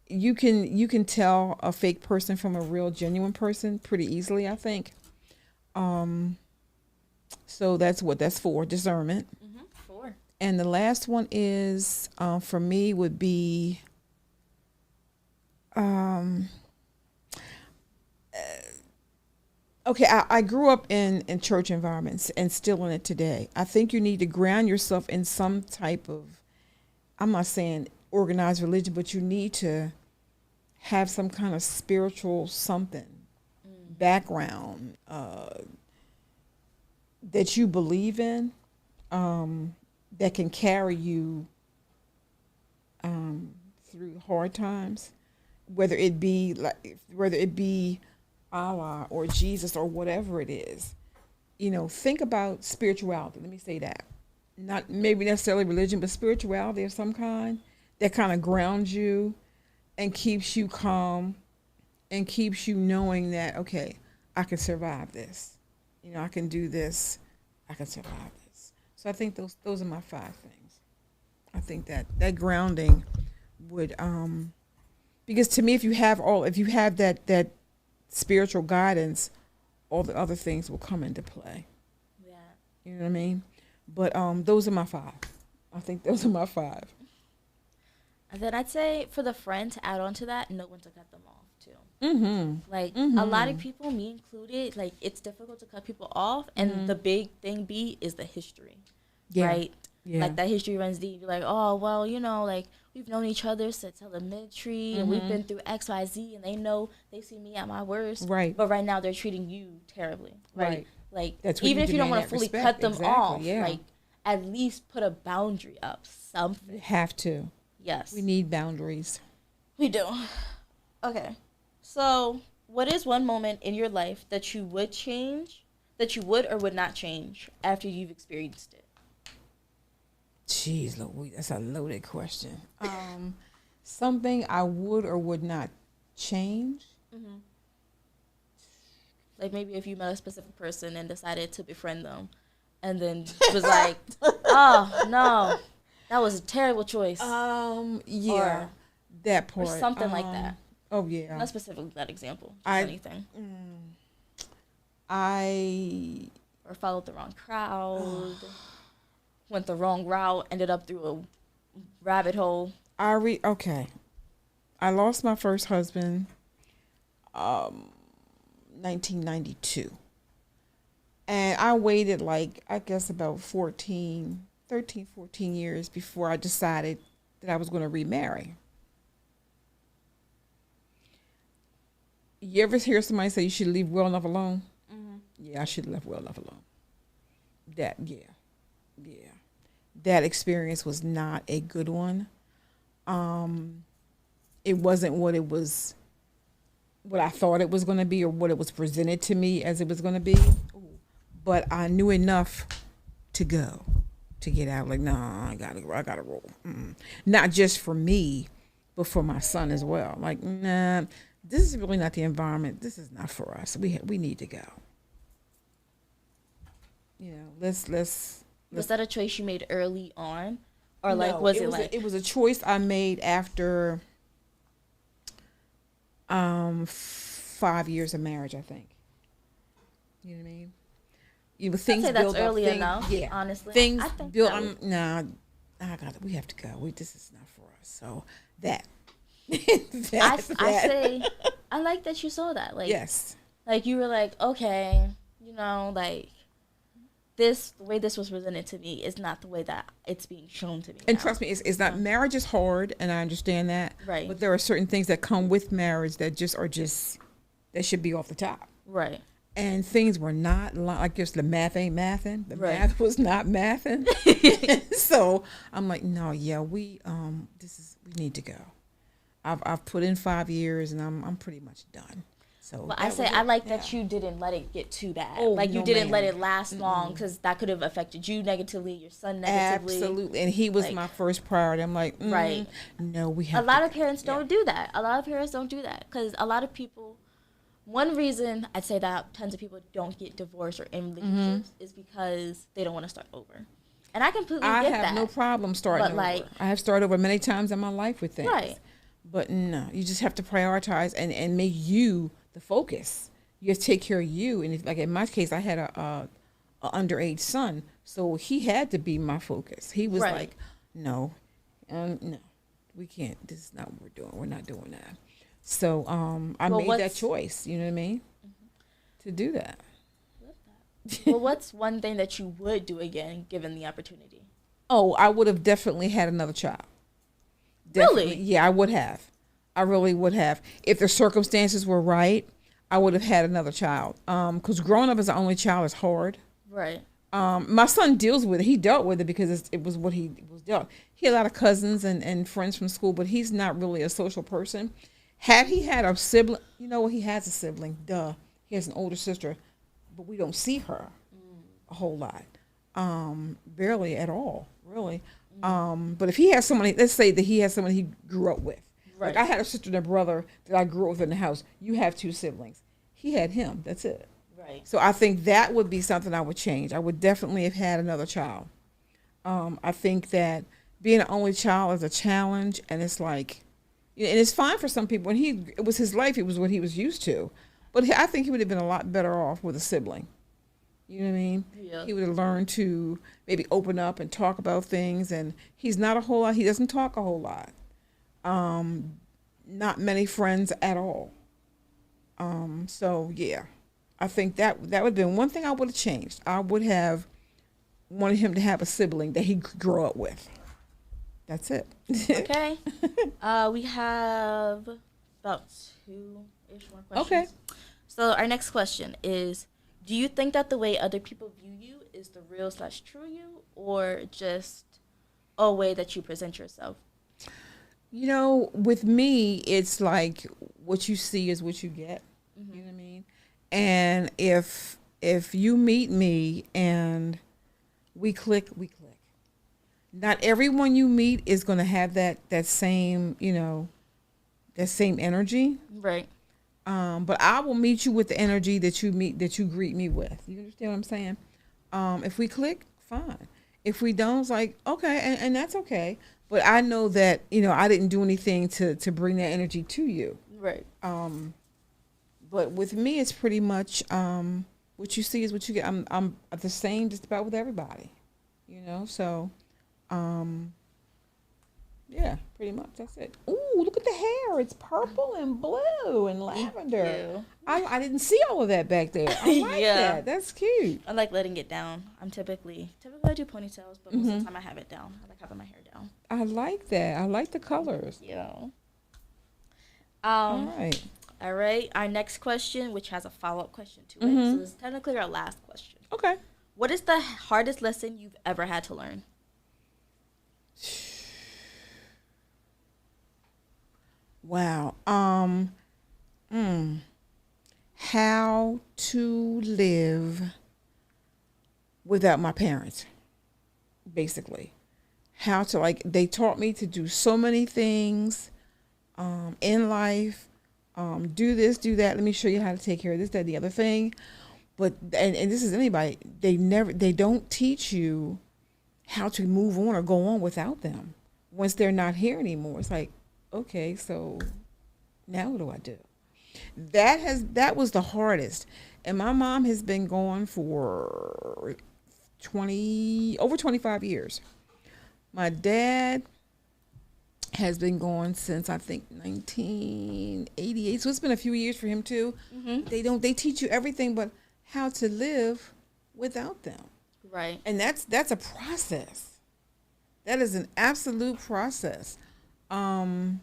you can tell a fake person from a real genuine person pretty easily, I think. So that's for discernment. Mm-hmm. 4. And the last one is for me would be okay, I grew up in church environments and still in it today. I think you need to ground yourself in some type of, I'm not saying organized religion, but you need to have some kind of spiritual something, background that you believe in, that can carry you through hard times, whether it be Allah or Jesus or whatever it is. Think about spirituality. Let me say that. Not maybe necessarily religion, but spirituality of some kind that kind of grounds you and keeps you calm and keeps you knowing that, okay, I can survive this. I can do this. I can survive this. So I think those are my 5 things. I think that grounding would because to me, if you have that spiritual guidance, all the other things will come into play. Yeah. You know what I mean? But those are my 5. I think those are my 5. And then I'd say for the friend to add on to that, know when to cut them off too. Mm-hmm. Like Mm-hmm. a lot of people, me included, like it's difficult to cut people off, and the big thing is the history, right? Yeah. Like that history runs deep. You're like, oh well, like we've known each other since elementary, and we've been through X, Y, Z, and they see me at my worst, Right. But right now they're treating you terribly, right? Like That's when even if you don't want to demand fully that cut them respect. off, Exactly, yeah. like at least put a boundary up, something. You have to. Yes. We need boundaries. We do. Okay. So, what is one moment in your life that you would change, that you would or would not change after you've experienced it? Jeez, that's a loaded question. Something I would or would not change. Mm-hmm. Like maybe if you met a specific person and decided to befriend them, and then was like, "Oh no, that was a terrible choice." Yeah, or, that part. or something like that. Oh yeah. Not specifically that example. Just anything. Or followed the wrong crowd, went the wrong route, ended up through a rabbit hole. Okay. I lost my first husband, 1992. And I waited I guess about 13, 14 years before I decided that I was going to remarry. You ever hear somebody say you should leave well enough alone? Mm-hmm. Yeah, I should have left well enough alone. Yeah. That experience was not a good one. It wasn't what I thought it was going to be, or what it was presented to me as it was going to be. But I knew enough to get out. Like, nah, I gotta roll. Not just for me, but for my son as well. Like, nah, this is really not the environment. This is not for us. We need to go. Let's. Was that a choice you made early on, or No, was it was a choice I made after 5 years of marriage, I think. You know what I mean? Things I'd say that's build early up. enough. Yeah, honestly, things I think build. that We have to go. This is not for us. So that. I say, I like that you saw that. Like, yes. Like you were like, okay, like the way this was presented to me is not the way that it's being shown to me. And now. trust me, it's not. Marriage is hard, and I understand that. Right. But there are certain things that come with marriage that that should be off the top. Right. And things were not like just the math ain't mathing. The Right. math was not mathing. So I'm like, no, yeah, we need to go. I've put in 5 years, and I'm pretty much done. So Well, I like that you didn't let it get too bad. Oh, like you no, didn't let ma'am. it last long, because that could have affected you negatively, your son negatively. Absolutely, and he was Like, my first priority. I'm like, right. No, we have. A lot to of parents don't do that. A lot of parents don't do that, because a lot of people. One reason I'd say that tons of people don't get divorced or in relationships is because they don't want to start over. And I completely get that. I have no problem starting over. I have started over many times in my life with things. Right. But no, you just have to prioritize and make you the focus. You have to take care of you. And if, like in my case, I had a underage son, so he had to be my focus. He was Right. like, no, no, we can't. This is not what we're doing. We're not doing that. So I Well, made that what's choice. You know what I mean? To do that. well, what's one thing that you would do again given the opportunity? Oh, I would have definitely had another child. Really? Yeah, I would have. I really would have. If the circumstances were right, I would have had another child. Because growing up as an only child is hard. Right. My son deals with it. He dealt with it because it was what he was dealt. He had a lot of cousins and friends from school, but he's not really a social person. Had he had a sibling, you know what? He has a sibling. Duh. He has an older sister, but we don't see her a whole lot. Barely at all, really. But if he has somebody, let's say that he has someone he grew up with. Right. Like I had a sister and a brother that I grew up with in the house. You have two siblings. He had him. That's it. Right. So I think that would be something I would change. I would definitely have had another child. I think that being an only child is a challenge, and it's like, and it's fine for some people. And it was his life. It was what he was used to. But I think he would have been a lot better off with a sibling. You know what I mean? Yeah. He would have learned to maybe open up and talk about things. And he's not a whole lot. He doesn't talk a whole lot. Not many friends at all. So yeah, I think that would have been one thing I would have changed. I would have wanted him to have a sibling that he could grow up with. That's it. Okay. We have about 2-ish more questions. Okay. So our next question is, do you think that the way other people view you is the real/true you, or just a way that you present yourself? You know, with me, it's like what you see is what you get. You know what I mean? And if you meet me and we click, we click. Not everyone you meet is going to have that same, that same energy. Right. But I will meet you with the energy that you greet me with. You understand what I'm saying? If we click, fine. If we don't, it's like, okay, and that's okay. But I know that, I didn't do anything to bring that energy to you. Right. But with me, it's pretty much what you see is what you get. I'm the same just about with everybody, So, yeah, pretty much that's it. Ooh, look at the hair! It's purple and blue and lavender. I didn't see all of that back there. I like that. That's cute. I like letting it down. I'm typically I do ponytails, but most of the time I have it down. I like having my hair down. I like that. I like the colors. Yeah. All right. All right. Our next question, which has a follow-up question to it, so it's technically our last question. Okay. What is the hardest lesson you've ever had to learn? Wow. How to live without my parents, basically. How to, they taught me to do so many things in life. Do this, do that. Let me show you how to take care of this, that, the other thing. But, and this is anybody, they don't teach you how to move on or go on without them once they're not here anymore. It's like, okay, so now what do I do? That was the hardest. And my mom has been gone for over 25 years. My dad has been gone since I think 1988. So it's been a few years for him too. They teach you everything but how to live without them. Right. And that's a process. That is an absolute process. From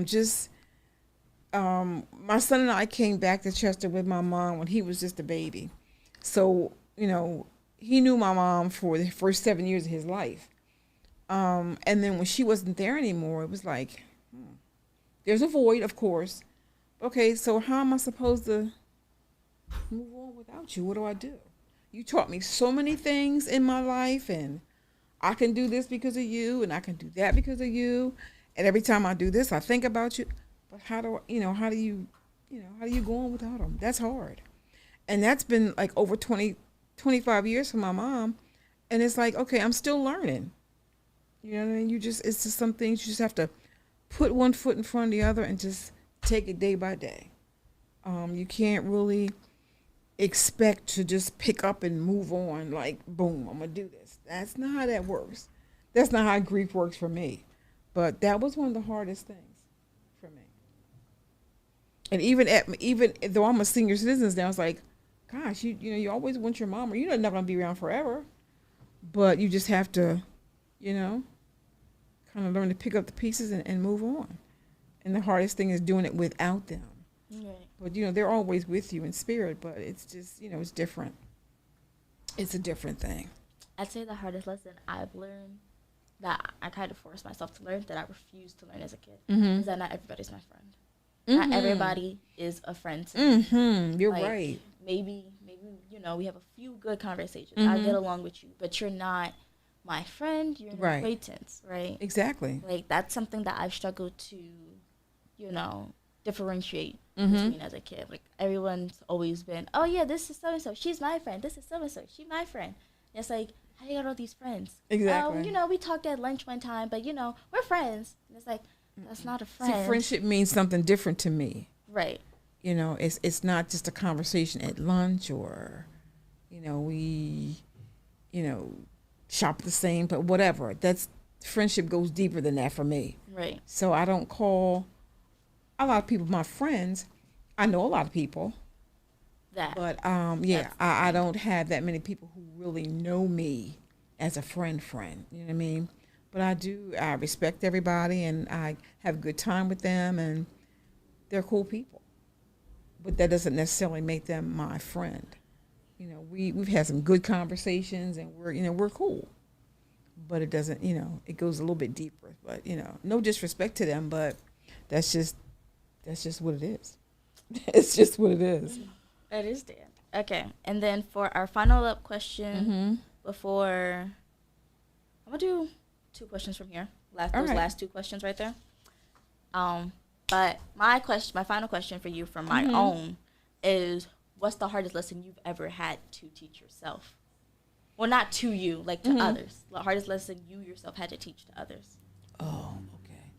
just my son and I came back to Chester with my mom when he was just a baby. So, he knew my mom for the first 7 years of his life. And then when she wasn't there anymore, it was like, there's a void, of course. Okay, so how am I supposed to move on without you? What do I do? You taught me so many things in my life, and I can do this because of you, and I can do that because of you. And every time I do this, I think about you. But how do you go on without them? That's hard. And that's been like over 25 years for my mom. And it's like, okay, I'm still learning. You know what I mean? It's just some things you just have to put one foot in front of the other and just take it day by day. You can't really expect to just pick up and move on like, boom, I'm going to do this. That's not how that works. That's not how grief works for me. But that was one of the hardest things for me. And even though I'm a senior citizen now, it's like, gosh, you always want your mom, or you're not going to be around forever. But you just have to, kind of learn to pick up the pieces and move on. And the hardest thing is doing it without them. Right. But, they're always with you in spirit, but it's just, it's different. It's a different thing. I'd say the hardest lesson I've learned that I kind of forced myself to learn, that I refused to learn as a kid, is that not everybody's my friend. Not everybody is a friend to me. You're right. Maybe, we have a few good conversations. I get along with you, but you're not my friend. You're an acquaintance, right? Exactly. Like, that's something that I've struggled to, differentiate between as a kid. Like, everyone's always been, oh yeah, this is so and so, she's my friend. This is so and so, she's my friend. And it's like, how do you got all these friends? Exactly. We talked at lunch one time, but we're friends. And it's like, that's not a friend. See, friendship means something different to me. Right. It's not just a conversation at lunch, or, we, shop the same, but whatever. That's friendship goes deeper than that for me. Right. So I don't call a lot of people my friends. I know a lot of people. But I don't have that many people who really know me as a friend. You know what I mean? But I respect everybody, and I have a good time with them, and they're cool people. But that doesn't necessarily make them my friend. We've had some good conversations, and we're cool. But it doesn't, it goes a little bit deeper. But, no disrespect to them, but that's just what it is. It's just what it is. That is Dan. Okay, and then for our final up question, before I'm gonna do 2 questions from here. Last 2 questions right there. But my final question for you from my own is, what's the hardest lesson you've ever had to teach yourself? Well, not to you, like to others. The hardest lesson you yourself had to teach to others. Oh, okay.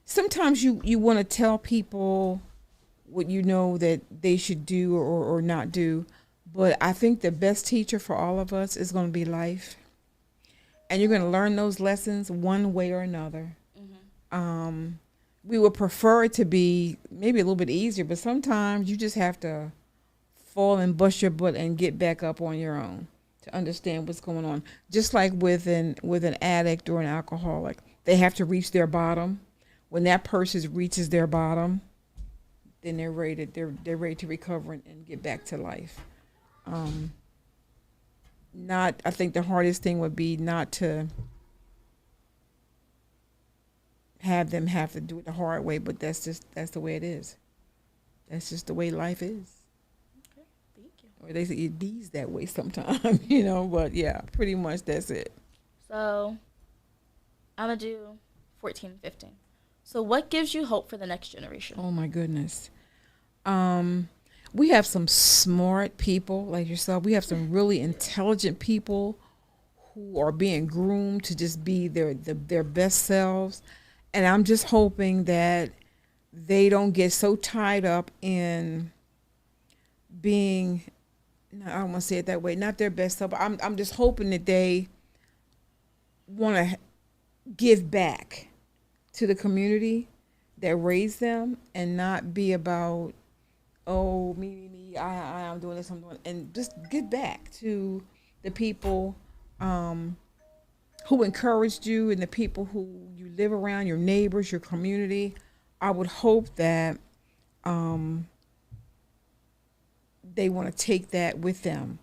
Sometimes you want to tell people what you know that they should do or not do, but I think the best teacher for all of us is going to be life, and you're going to learn those lessons one way or another. We would prefer it to be maybe a little bit easier, but sometimes you just have to fall and bust your butt and get back up on your own to understand what's going on. Just like with an addict or an alcoholic, they have to reach their bottom. When that person reaches their bottom, then they're ready to recover and get back to life. I think the hardest thing would be not to have them have to do it the hard way, but that's the way it is. That's just the way life is. Okay, thank you. Or they say it bees that way sometimes, but yeah, pretty much that's it. So I'm gonna do 14 and 15. So what gives you hope for the next generation? Oh my goodness. We have some smart people like yourself. We have some really intelligent people who are being groomed to just be their best selves. And I'm just hoping that they don't get so tied up in being, I don't want to say it that way, not their best self. I'm just hoping that they want to give back to the community that raised them, and not be about, oh, me, I'm doing this, I'm doing, and just get back to the people who encouraged you and the people who you live around, your neighbors, your community. I would hope that they want to take that with them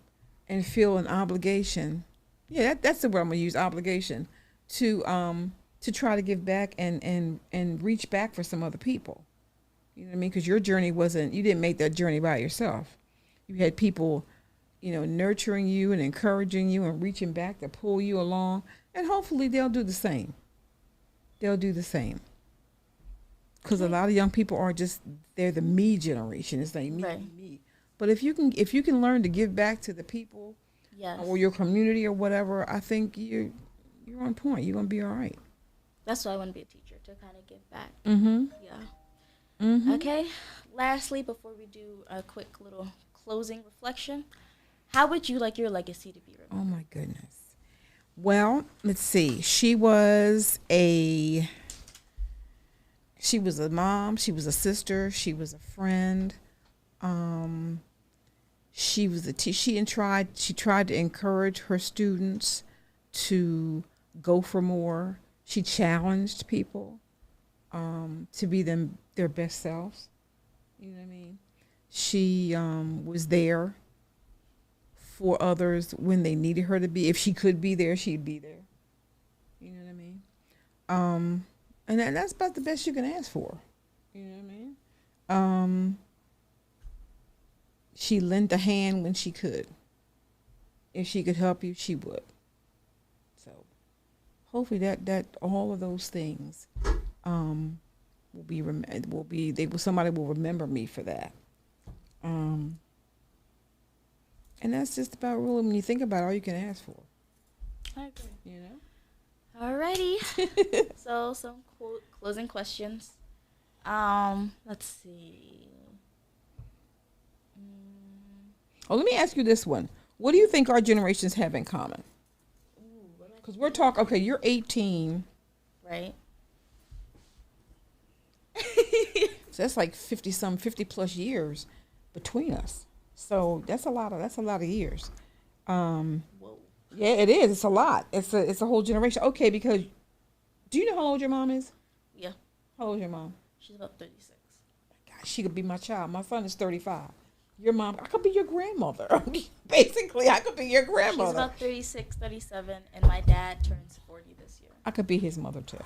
and feel an obligation. Yeah, that's the word I'm going to use, obligation, to try to give back and reach back for some other people. You know what I mean? Because your journey you didn't make that journey by yourself. You had people, nurturing you and encouraging you and reaching back to pull you along. And hopefully they'll do the same. because a lot of young people are just, they're the me generation. It's like me, Right. me. But if you can learn to give back to the people Yes. or your community or whatever, I think you're on point. You're gonna be all right. That's why I want to be a teacher, to kind of give back. Mm-hmm. Yeah. Mm-hmm. Okay. Lastly, before we do a quick little closing reflection, how would you like your legacy to be remembered? Oh my goodness. Well, let's see. She was a mom. She was a sister. She was a friend. She was she tried to encourage her students to go for more. She challenged people to be their best selves. You know what I mean? She was there for others when they needed her to be. If she could be there, she'd be there. You know what I mean? And that's about the best you can ask for. You know what I mean? She lent a hand when she could. If she could help you, she would. So hopefully that all of those things somebody will remember me for that. And that's just about really, when you think about it, all you can ask for. I agree. You know? Alrighty. So some closing questions. Let's see. Oh, let me ask you this one. What do you think our generations have in common? Because we're talking, okay, you're 18. Right. So that's like 50 plus years between us. So that's a lot of years. Whoa. Yeah, it is. It's a lot. It's a whole generation. Okay, because do you know how old your mom is? Yeah. How old is your mom? She's about 36. God, she could be my child. My son is 35. Your mom, I could be your grandmother. Basically, I could be your grandmother. She's about 36, 37, and my dad turns 40 this year. I could be his mother too.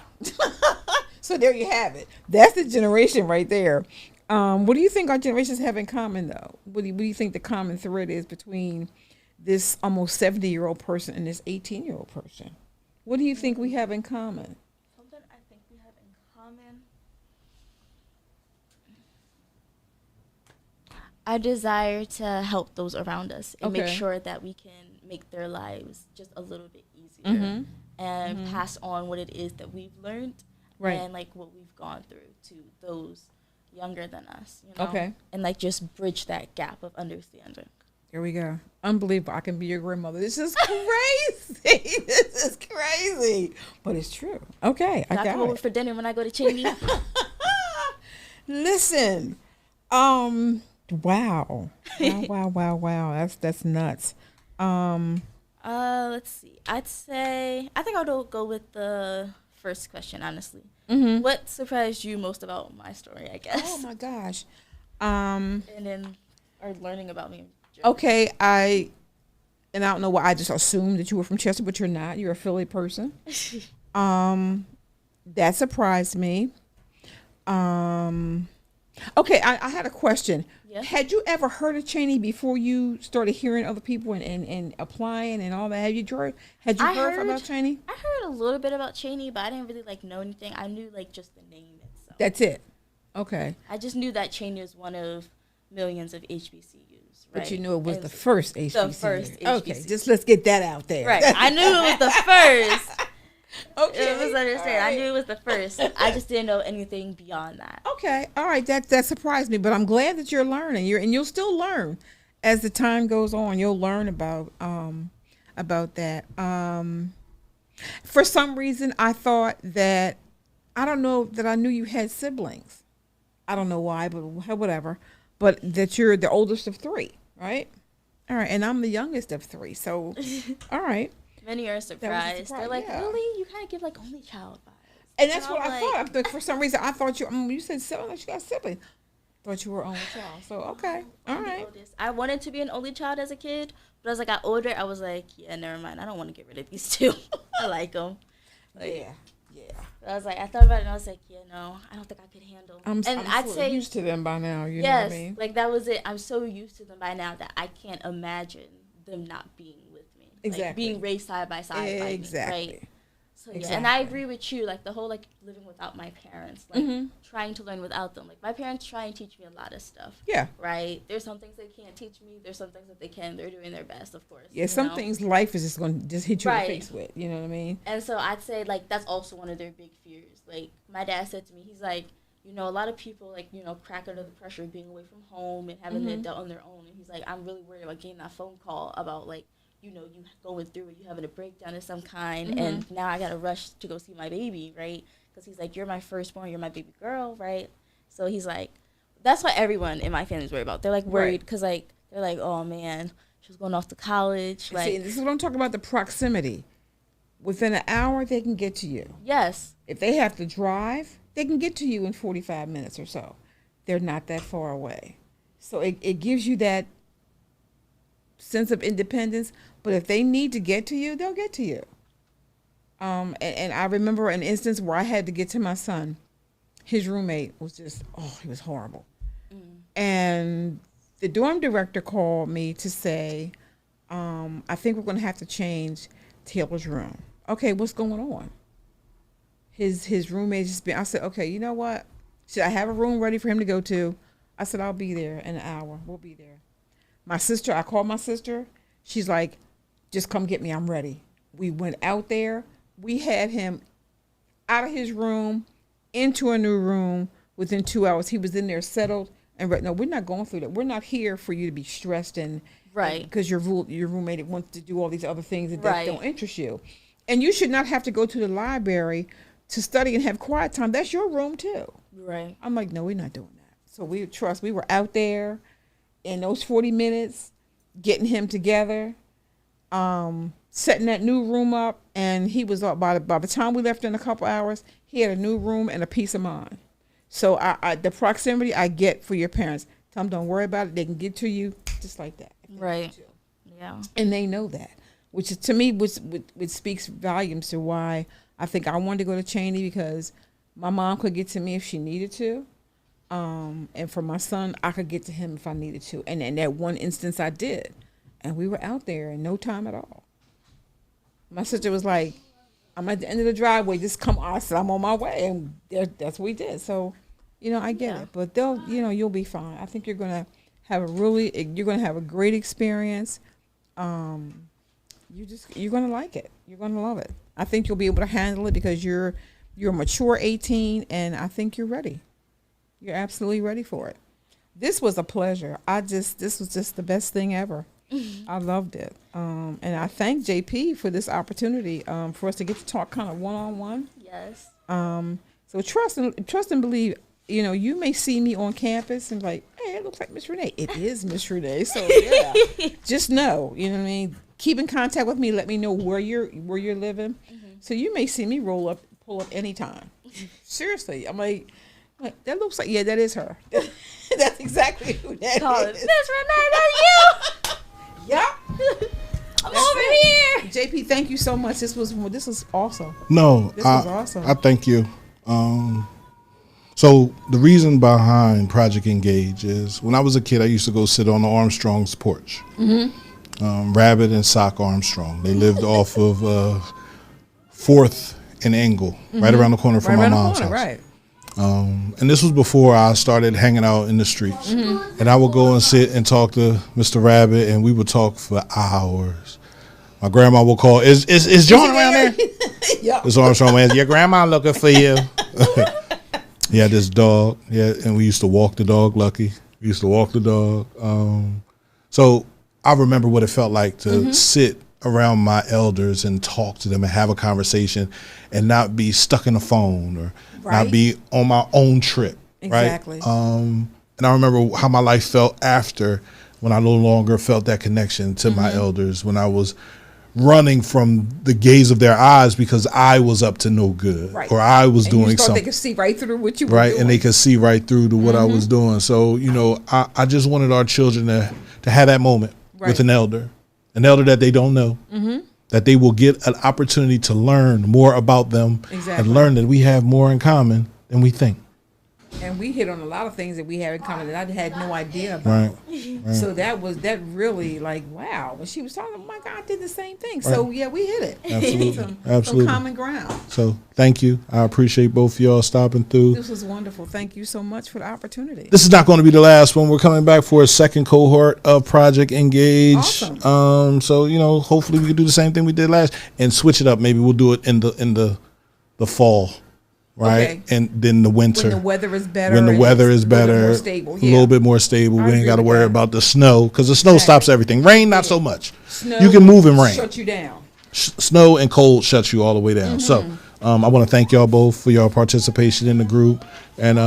So there you have it. That's the generation right there. What do you think our generations have in common, though? What do you think the common thread is between this almost 70-year-old person and this 18-year-old person? What do you think we have in common? Something I think we have in common. Our desire to help those around us and make Okay. sure that we can make their lives just a little bit easier Mm-hmm. and pass on what it is that we've learned Right. and like what we've gone through to those younger than us, you know? Okay. And like just bridge that gap of understanding. Here we go. Unbelievable. I can be your grandmother. This is crazy. This is crazy. But it's true. Okay. I Can I got come over it. for dinner when I go to Cheney? Listen. Wow. Wow. That's nuts. Let's see. I think I'll go with the first question, honestly. Mm-hmm. What surprised you most about my story, I guess? Oh my gosh. And then, or learning about me. in general. Okay, I don't know why I just assumed that you were from Chester, but you're not. You're a Philly person. That surprised me. Okay, I had a question. Yeah. Had you ever heard of Cheney before you started hearing other people and applying and all that? Had you heard about Cheney? I heard a little bit about Cheney, but I didn't really like know anything. I knew like just the name itself. That's it. Okay. I just knew that Cheney was one of millions of HBCUs. Right? But you knew it was And the first HBCU. The first Okay, HBCU. just let's get that out there. Right. I knew it was the first. Okay. It was understanding. All right. I knew it was the first. I just didn't know anything beyond that. Okay, all right. That surprised me, but I'm glad that you're learning. You'll still learn as the time goes on. You'll learn about that. For some reason, I thought that I don't know that I knew you had siblings. I don't know why, but whatever. But that you're the oldest of three, right? All right, and I'm the youngest of three. So, all right. Many are surprised. They're like, yeah. really? You kind of give like only child vibes. And that's And what I'm I like- thought. But for some reason, I thought you said siblings. You got siblings. Thought you were only child. So okay, all I'm the right. oldest. I wanted to be an only child as a kid, but as I got older, I was like, yeah, never mind. I don't want to get rid of these two. I like them. Yeah. I was like, I thought about it, and I was like, yeah, no, I don't think I could handle. I'm I'd sort of say used to them by now. You know yes, what I mean? like that was it. I'm so used to them by now that I can't imagine them not being with me. Exactly. Like being raised side by side. by me, Exactly. right? So yeah, and I agree with you. Like the whole like living without my parents, like trying to learn without them. Like my parents try and teach me a lot of stuff. Yeah. Right. There's some things they can't teach me. There's some things that they can. They're doing their best, of course. Yeah. Some things life is just going to just hit you in the face with. You know what I mean? And so I'd say like that's also one of their big fears. Like my dad said to me, he's like, you know, a lot of people like, you know, crack under the pressure of being away from home and having the adult on their own. And he's like, I'm really worried about getting that phone call about like, you know, you going through it, you having a breakdown of some kind, and now I got to rush to go see my baby, right? Because he's like, you're my firstborn, you're my baby girl, right? So he's like, that's what everyone in my family's worried about. They're like worried because like they're like, oh man, she was going off to college. Like, see, this is what I'm talking about, the proximity. Within an hour, they can get to you. Yes. If they have to drive, they can get to you in 45 minutes or so. They're not that far away. So it gives you that sense of independence, but if they need to get to you, they'll get to you. And I remember an instance where I had to get to my son. His roommate was just, he was horrible. And the dorm director called me to say, I think we're going to have to change Taylor's room. Okay, what's going on? His roommate just been, I said, okay, you know what? Should I have a room ready for him to go to? I said, I'll be there in an hour. We'll be there. I called my sister. She's like, just come get me. I'm ready. We went out there. We had him out of his room into a new room within 2 hours. He was in there settled. And no, we're not going through that. We're not here for you to be stressed and because your roommate wants to do all these other things that don't interest you. And you should not have to go to the library to study and have quiet time. That's your room too. Right. I'm like, no, we're not doing that. So we were out there in those 40 minutes, getting him together, setting that new room up, and he was up by the time we left in a couple hours, he had a new room and a peace of mind. So the proximity I get for your parents, tell them don't worry about it. They can get to you just like that. Right. Yeah. And they know that, which is, to me, which speaks volumes to why I think I wanted to go to Cheney, because my mom could get to me if she needed to. And for my son, I could get to him if I needed to. And in that one instance, I did. And we were out there in no time at all. My sister was like, I'm at the end of the driveway. Just come on. I said, I'm on my way. And that's what we did. So, you know, I get it. But you'll be fine. I think you're going to have a great experience. You're going to like it. You're going to love it. I think you'll be able to handle it because you're a mature 18, and I think you're ready. You're absolutely ready for it. This was a pleasure. This was just the best thing ever. I loved it. And I thank JP for this opportunity for us to get to talk kind of one-on-one. Yes. So trust and believe, you know, you may see me on campus and like, hey, it looks like Miss Renee. It is Miss Renee. So yeah, just know, you know what I mean? Keep in contact with me. Let me know where you're living. So you may see me pull up anytime. Seriously. I'm like, that looks like, that is her. That's exactly who that is. Miss Renee, that's you. Yep. I'm over here. JP, thank you so much. This was awesome. No, this was awesome. I thank you. So the reason behind Project Engage is when I was a kid, I used to go sit on the Armstrong's porch. Rabbit and Sock Armstrong. They lived off of 4th and Engle, right around the corner from my mom's house. Right. And this was before I started hanging out in the streets. And I would go and sit and talk to Mr. Rabbit, and we would talk for hours. My grandma would call, is John around there? Yep. This Armstrong man, your grandma looking for you. He had this dog, and we used to walk the dog, Lucky. We used to walk the dog. So I remember what it felt like to sit around my elders and talk to them and have a conversation and not be stuck in a phone or not be on my own trip. Exactly. Right? And I remember how my life felt after, when I no longer felt that connection to my elders, when I was running from the gaze of their eyes because I was up to no good, or I was doing something. They could see right through what you were doing. And they could see right through to what I was doing. So, you know, I just wanted our children to have that moment with an elder that they don't know, that they will get an opportunity to learn more about them and learn that we have more in common than we think. And we hit on a lot of things that we have in common that I had no idea about. Right. So that really like, wow. When she was talking, oh my God, I did the same thing. So yeah, we hit it. Absolutely. Some common ground. So thank you. I appreciate both of y'all stopping through. This was wonderful. Thank you so much for the opportunity. This is not going to be the last one. We're coming back for a second cohort of Project Engage. Awesome. So hopefully we can do the same thing we did last and switch it up. Maybe we'll do it in the fall. Right, okay. And then the winter, when the weather is better, a little bit more stable. We ain't got to worry about the snow because the snow stops everything. Rain, not so much. Snow, you can move in rain. Shut you down. Snow and cold shuts you all the way down. So I want to thank y'all both for your participation in the group, and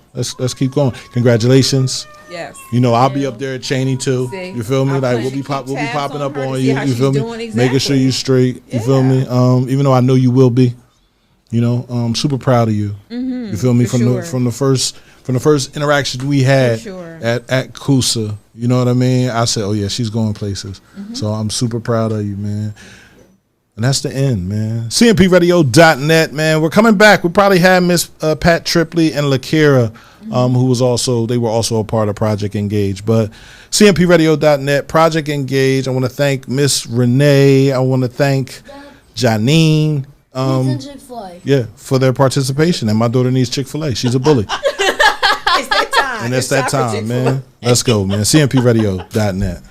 let's keep going. Congratulations. Yes. I'll be up there at Cheney too. See, you feel me? Like we'll be popping up on you. You feel me? Exactly. Making sure you straight. You feel me? Even though I know you will be. I'm super proud of you. You feel me? From the first interaction we had at Kusa, you know what I mean? I said, oh yeah, she's going places. So I'm super proud of you, man. And that's the end, man. CMPradio.net, man. We're coming back. We probably had Miss Pat Tripley and Lakira, they were also a part of Project Engage. But CMPradio.net, Project Engage. I want to thank Miss Renee. I want to thank Janeen. Yeah, for their participation. And my daughter needs Chick-fil-A. She's a bully. It's that time. And it's that time, man. Let's go, man. CMPradio.net.